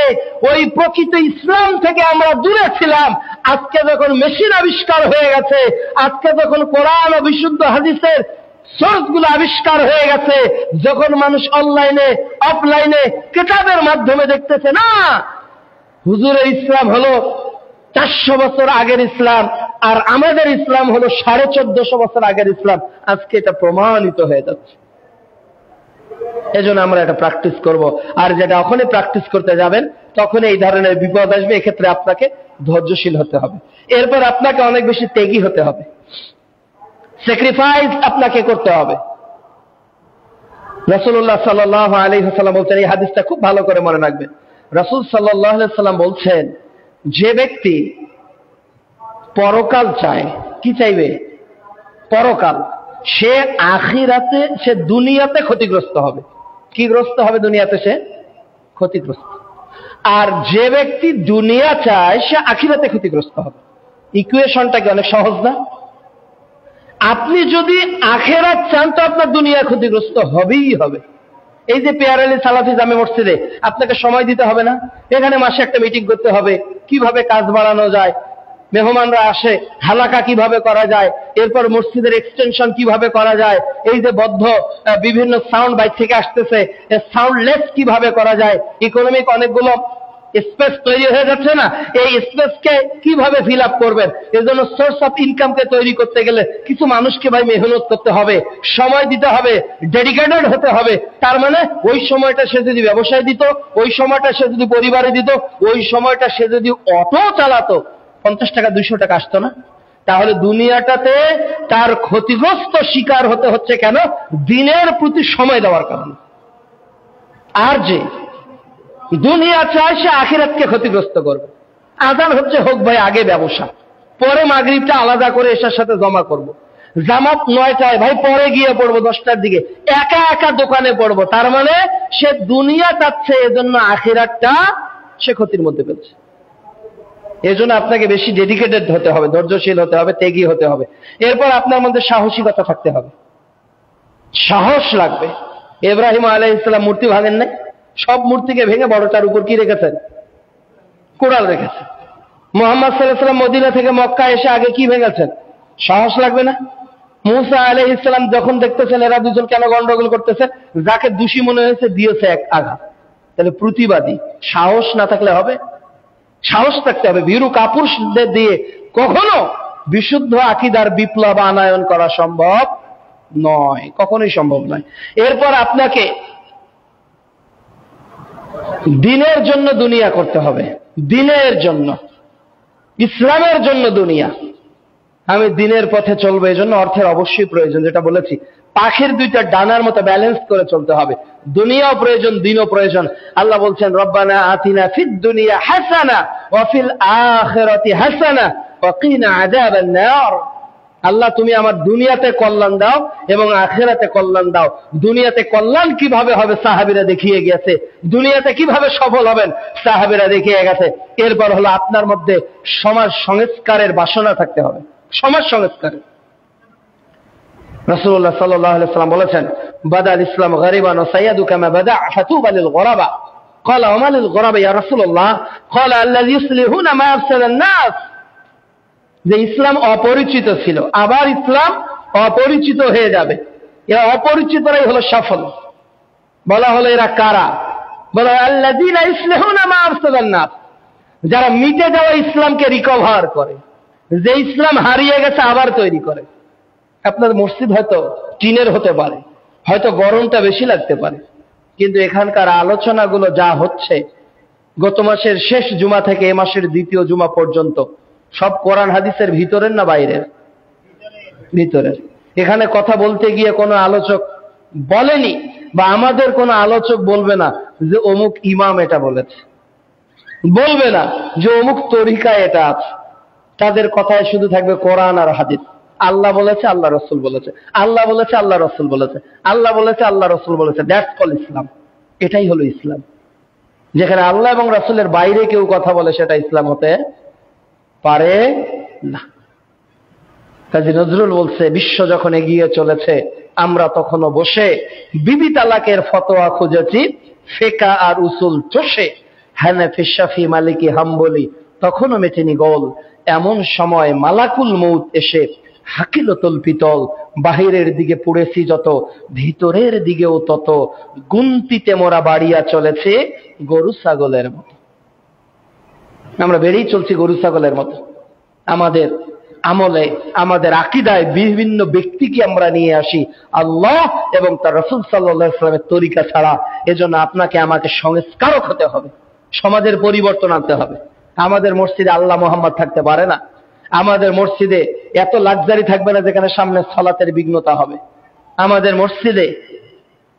ওই প্রকৃত ইসলাম থেকে আমরা দূরে ছিলাম। আজকে যখন মেশিন আবিষ্কার হয়ে গেছে, আজকে যখন কোরআন ও বিশুদ্ধ হাদিসের সোর্সগুলো আবিষ্কার হয়ে গেছে, যখন মানুষ অনলাইনে অফলাইনে কিতাবের মাধ্যমে দেখতেছে, না হুজুরের ইসলাম হলো 400 বছর আগের ইসলাম আর আমাদের ইসলাম হলো 1450 বছর আগের ইসলাম, আজকে এটা প্রমাণিত হয়ে যাচ্ছে। এজন্য আমরা এটা প্র্যাকটিস করব। আর যেটা ওখানে প্র্যাকটিস করতে যাবেন তখন এই ধরনের বিপদ আসবে। এক্ষেত্রে আপনাকে ধৈর্যশীল হতে হবে। এরপর আপনাকে অনেক বেশি ত্যাগী হতে হবে, স্যাক্রিফাইস আপনাকে করতে হবে। রাসূলুল্লাহ সাল্লাল্লাহু আলাইহি ওয়াসাল্লাম বলছেন, এই হাদিসটা খুব ভালো করে মনে রাখবেন। রাসূল সাল্লাল্লাহু আলাইহি ওয়াসাল্লাম বলছেন, যে ব্যক্তি পরকাল চায়, কি চাইবে? পরকাল। সে আখিরাতে, সে দুনিয়াতে ক্ষতিগ্রস্ত হবে। কি গ্রস্ত হবে? দুনিয়াতে সে ক্ষতিগ্রস্ত। আর যে ব্যক্তি দুনিয়া চায় সে আখিরাতে ক্ষতিগ্রস্ত হবে। ইকুয়েশনটা কি অনেক সহজ না? আপনি যদি আখিরাত চান তো আপনার দুনিয়া ক্ষতিগ্রস্ত হবেই হবে। এই যে পেয়ার আলী সালাফি জামে মসজিদে আপনাকে সময় দিতে হবে না? এখানে মাসে একটা মিটিং করতে হবে, কিভাবে কাজ বাড়ানো যায়, মেহমানরা আসে হালাকা কিভাবে করা যায়, এরপর মসজিদের এক্সটেনশন কিভাবে করা যায়, এই যে বদ্ধ বিভিন্ন সাউন্ড বাইক থেকে আসতেছে সাউন্ডলেস কিভাবে করা যায়, ইকোনমিক অনেকগুলো স্পেস তৈরি হয়ে যাচ্ছে না, এই স্পেসকে কিভাবে ফিল আপ করবেন। এজন্য সোর্স অফ ইনকামকে তৈরি করতে গেলে কিছু মানুষকে ভাই মেহনত করতে হবে, সময় দিতে হবে, ডেডিকেটেড হতে হবে। তার মানে ওই সময়টা সে যদি ব্যবসায় দিত, ওই সময়টা সে যদি পরিবারে দিত, ওই সময়টা সে যদি অটো চালাতো, 50 টাকা 200 টাকা আসতো না? তাহলে দুনিয়াটাতে তার ক্ষতিগ্রস্ত শিকার হতে হচ্ছে কেন? দিনের প্রতি সময় দেওয়ার কারণে। আর যে দুনিয়া চায় সে আখিরাতকে ক্ষতিগ্রস্ত করবে। আজান হচ্ছে হোক ভাই আগে ব্যবসা, পরে মাগরিবটা আলাদা করে এসার সাথে জমা করব। জামাত 9টায়, ভাই পরে গিয়ে পড়বো 10টার দিকে, একা একা দোকানে পড়বো। তার মানে সে দুনিয়া চাচ্ছে, এজন্য আখিরাতটা সে ক্ষতির মধ্যে ফেলছে। এজন্য আপনাকে বেশি ডেডিকেটেড হতে হবে, ধৈর্যশীল হতে হবে, ত্যাগী হতে হবে। এরপর আপনার মধ্যে সাহসিকতা থাকতে হবে, সাহস লাগবে। ইব্রাহিম আলাইহিস সালাম মূর্তি ভাঙেন নাই, সব মূর্তিকে ভেঙে বড়টার উপর কি রেখেছেন? কোড়াল রেখেছেন। মুহাম্মদ সাল্লাল্লাহু আলাইহি ওয়াসাল্লাম মদিনা থেকে মক্কা এসে আগে কি ভেঙেছেন? সাহস লাগবে না? মুসা আলাইহিস সালাম যখন দেখতেছেন এরা দুজন কেন গন্ডগোল করতেছে, যাকে দোষী মনে হয়েছে দিয়েছে এক আঘাত। তাহলে প্রতিবাদী সাহস না থাকলে হবে? সাহস থাকতে হবে। ভীরু কাপুরুষদের দিয়ে কখনো বিশুদ্ধ আকীদার বিপ্লব আনয়ন করা সম্ভব নয়, কখনোই সম্ভব নয়। এরপর আপনাকে দিনের জন্য দুনিয়া করতে হবে, দিনের জন্য, ইসলামের জন্য দুনিয়া। আমি দিনের পথে চলবো, এই জন্য অর্থের অবশ্যই প্রয়োজন। যেটা বলেছি, পাখির দুইটা ডানার মতো ব্যালেন্স করে চলতে হবে, দুনিয়াও প্রয়োজন, দিনও প্রয়োজন। আল্লাহ বলছেন, রব্বানা আতিনা ফিদ দুনিয়া হাসানা ওয়া ফিল আখিরাতি হাসানা ওয়া কিনা আযাবান নার। আল্লাহ তুমি আমার দুনিয়াতে কল্যাণ দাও এবং আখিরাতে কল্যাণ দাও। দুনিয়াতে কল্যাণ কিভাবে হবে সাহাবীরা দেখিয়ে গেছে, দুনিয়াতে কিভাবে সফল হবেন সাহাবীরা দেখিয়ে গেছে। এরপর হলো আপনার মধ্যে সমাজ সংস্কারের বাসনা থাকতে হবে, সমাজ সংস্কারের। রাসূলুল্লাহ সাল্লাল্লাহু আলাইহি ওয়াসাল্লাম বলেছেন, বাদাল ইসলাম গরিবান ওয়া সাইয়্যিদু কামা বাদা ফাতুবা লিল গরাবা। ক্বালা ওয়া মা লিল গরাবা ইয়া রাসূলুল্লাহ? ক্বালা আল্লাযী ইউসলিহুনা মা আফসাদান নাস। যে ইসলাম অপরিচিত ছিল, আবার ইসলাম অপরিচিত হয়ে যাবে। এরা অপরিচিতরাই হলো সফল। বলা হলো এরা কারা? বলা আল্লাযীনা ইউসলিহুনা মা আফসাদান নাস, যারা মিটে যাওয়া ইসলামকে রিকভার করে, যে ইসলাম হারিয়ে গেছে আবার তৈরি করে। আপনার মসজিদ হয়তো টিনের হতে পারে, হয়তো গরমটা বেশি লাগতে পারে, কিন্তু এখানকার আলোচনাগুলো যা হচ্ছে গত মাসের শেষ জুমা থেকে এ মাসের দ্বিতীয় জুমা পর্যন্ত, সব কোরআন হাদিসের ভিতরের না বাইরের? ভিতরের। এখানে কথা বলতে গিয়ে কোনো আলোচক বলেনি, বা আমাদের কোনো আলোচক বলবে না যে অমুক ইমাম এটা বলেছে, বলবে না যে অমুক তরিকায় এটা আছে। তাদের কথায় শুধু থাকবে কোরআন আর হাদিস। আল্লাহ বলেছে, আল্লাহ রসুল বলেছে, আল্লাহ বলেছে, আল্লাহ রসুল বলেছে, আল্লাহ বলেছে, আল্লাহ রসুল বলেছে। দ্যাটস কল ইসলাম। এটাই হলো ইসলাম। যেখানে আল্লাহ এবং রাসূলের বাইরে কেউ কথা বলে সেটা ইসলাম হতে পারে না। কাজী নজরুল বলছে, বিশ্ব যখন এগিয়ে চলেছে আমরা তখনও বসে বিবি তালাকের ফতোয়া খুঁজেছি, ফিকহ আর উসুল চষে, হানাফি শাফি মালিকি হাম্বলি তখনও মেটেনি গোল। এমন সময় মালাকুল মউত এসে হাকিল তল্পিতল, বাহিরের দিকে পুড়েছি যত, ভিতরের দিকেও তত, গুনতিতে মোরা বাড়িয়া চলেছে গরু ছাগলের মতো। আমরা বেরিয়ে চলছি গরু ছাগলের মতো। আমাদের আমলে, আমাদের আকীদায় বিভিন্ন ব্যক্তিকে আমরা নিয়ে আসি আল্লাহ এবং তার রাসূল সাল্লাল্লাহু আলাইহি ওয়াসাল্লামের তরিকা ছাড়া। এজন্য আপনাকে আমাকে সংস্কারক হতে হবে, সমাজের পরিবর্তন আনতে হবে। আমাদের মসজিদে আল্লাহ মোহাম্মদ থাকতে পারে না। আমাদের মসজিদে এত লাক্সারি থাকবে না যেখানে সামনে সালাতের বিঘ্নতা হবে। আমাদের মসজিদে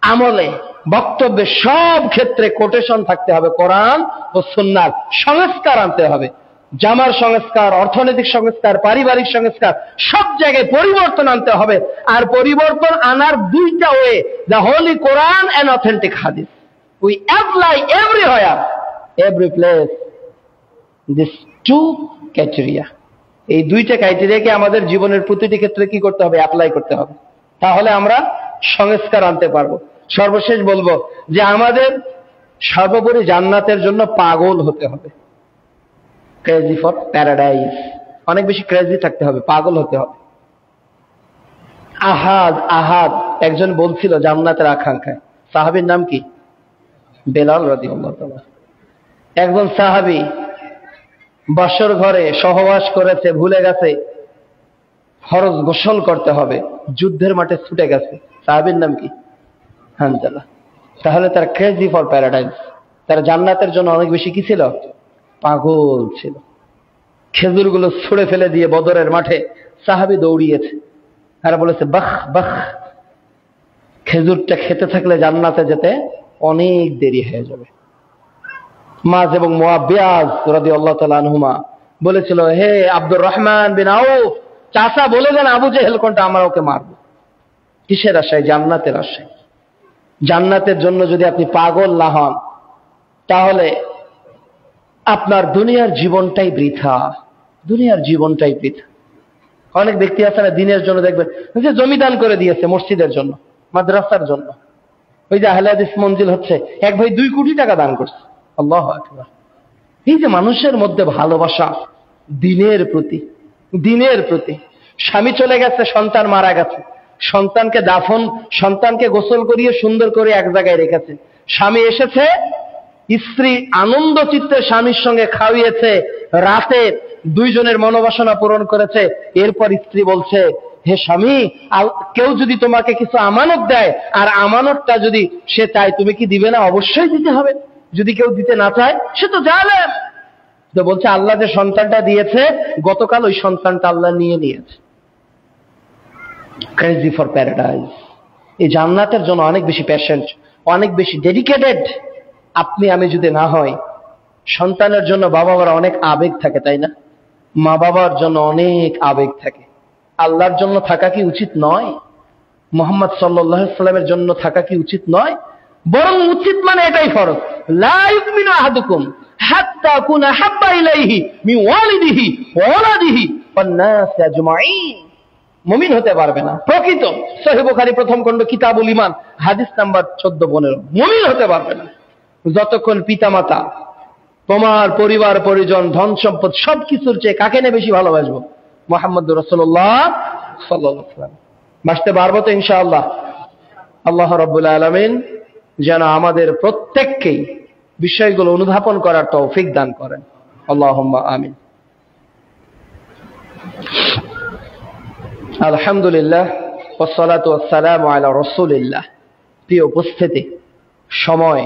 আমলে, বক্তব্যে, সব ক্ষেত্রে কোটেশন থাকতে হবে কোরআন ও সুন্নাহর। সংস্কার আনতে হবে, জামার সংস্কার, অর্থনৈতিক সংস্কার, পারিবারিক সংস্কার, সব জায়গায় পরিবর্তন আনতে হবে। আর পরিবর্তন আনার দুইটা way, the holy Quran and authentic hadith. We apply everywhere, every place this two criteria. এই দুইটা ক্রাইটেরিয়াকে আমাদের জীবনের প্রতিটি ক্ষেত্রে কি করতে হবে? অ্যাপ্লাই করতে হবে। তাহলে আমরা সংস্কার আনতে পারবো। সর্বশেষ বলবো যে আমাদের সর্বোপরি জান্নাতের জন্য পাগল হতে হবে, ক্রেজি ফর প্যারাডাইস। অনেক বেশি ক্রেজি থাকতে হবে, পাগল হতে হবে। আহাদ একজন বলছিল জান্নাতের আকাঙ্ক্ষায়। সাহাবীর নাম কি? বেলাল রাদিয়াল্লাহু তাআলা। একজন সাহাবী বাসর ঘরে সহবাস করেছে, ভুলে গেছে ফরজ গোসল করতে হবে, যুদ্ধের মাঠে ছুটে গেছে। সাহাবীর নাম কি? হানজালা। তাহলে তার ক্রেজি ফর প্যারাডাইস, তার জান্নাতের জন্য অনেক বেশি কি ছিল? পাগল ছিল। খেজুরগুলো ছুঁড়ে ফেলে দিয়ে বদরের মাঠে সাহাবী দৌড়িয়েছে আর বলেছে, বাহ বাহ, খেজুরটা খেতে থাকলে জান্নাতে যেতে অনেক দেরি হয়ে যাবে। মাজ এবং মুআবিয়াজ রাদিয়াল্লাহু তাআলা আনহুমা বলেছিল, হে আব্দুর রহমান বিন আউফ, চাচা বলে দেন আবু জেহেল কোনটা, আমরা ওকে মারবো। কিসের আশায়? জান্নাতের আশায়। জান্নাতের জন্য যদি আপনি পাগল না হন, তাহলে আপনার দুনিয়ার জীবনটাই বৃথা। দুনিয়ার জীবনটাই বৃথা। অনেক ব্যক্তি আছে না, দিনের জন্য দেখবেন যে জমি দান করে দিয়েছে মসজিদের জন্য, মাদ্রাসার জন্য। ওই যে আহলে হাদিস মঞ্জিল হচ্ছে, এক ভাই 2 কোটি টাকা দান করছে। আল্লাহু আকবার। এই যে মানুষের মধ্যে ভালোবাসা দিনের প্রতি, দিনের প্রতি। স্বামী চলে গেছে, সন্তান মারা গেছে, সন্তানকে দাফন, সন্তানকে গোসল করিয়ে সুন্দর করে এক জায়গায় রেখেছে। স্বামী এসেছে, স্ত্রী আনন্দ চিত্তে স্বামীর সঙ্গে খাওয়িয়েছে, রাতে দুইজনের মনোবাসনা পূরণ করেছে। এরপর স্ত্রী বলছে, হে স্বামী, কেউ যদি তোমাকে কিছু আমানত দেয় আর আমানতটা যদি সে চায়, তুমি কি দিবে না? অবশ্যই দিতে হবে। যদি কেউ দিতে না চায় সে তো জালেম। তো বলছে আল্লাহ যে সন্তানটা দিয়েছে, গতকাল ওই সন্তানটা আল্লাহ নিয়ে নিয়েছে। Crazy for paradise. এই জান্নাতের জন্য অনেক বেশি প্যাশেন্ট, অনেক বেশি ডেডিকেটেড আপনি আমি যদি না হয়। সন্তানের জন্য বাবা মার অনেক আবেগ থাকে, তাই না? মা বাবার জন্য অনেক আবেগ থাকে। আল্লাহর জন্য থাকা কি উচিত নয়? মুহাম্মদ সাল্লাল্লাহু আলাইহি সাল্লামের জন্য থাকা কি উচিত নয়? বরং উচিত, মানে এটাই ফরজ। লা ইউমিনু আহাদুকুম হাত্তা কুনা হাব্বা ইলাইহি মিন ওয়ালিদিহি ওয়া ওয়ালাদিহি ওয়ান নাস আজমাইন। মুমিন হতে পারবে না প্রকৃত, সহিহ বুখারী প্রথম খণ্ড কিতাবুল ঈমান হাদিস নাম্বার 14-15, মুমিন হতে পারবে না যতক্ষণ পিতামাতা, তোমার পরিবার পরিজন, ধন সম্পদ সবকিছুর চেয়ে কাকে নিয়ে বেশি ভালোবাসবো? মুহাম্মদুর রাসূলুল্লাহ সাল্লাল্লাহু আলাইহি ওয়াসাল্লাম। বাঁচতে পারবো তো ইনশাআল্লাহ। আল্লাহ রাব্বুল আলামিন যেন আমাদের প্রত্যেককেই বিষয়গুলো অনুধাবন করার তৌফিক দান করেন। আল্লাহুম্মা আমিন। আলহামদুলিল্লাহ ওয়াসসালাতু ওয়াসসালামু আলা রাসূলিল্লাহ। প্রিয় উপস্থিতি, সময়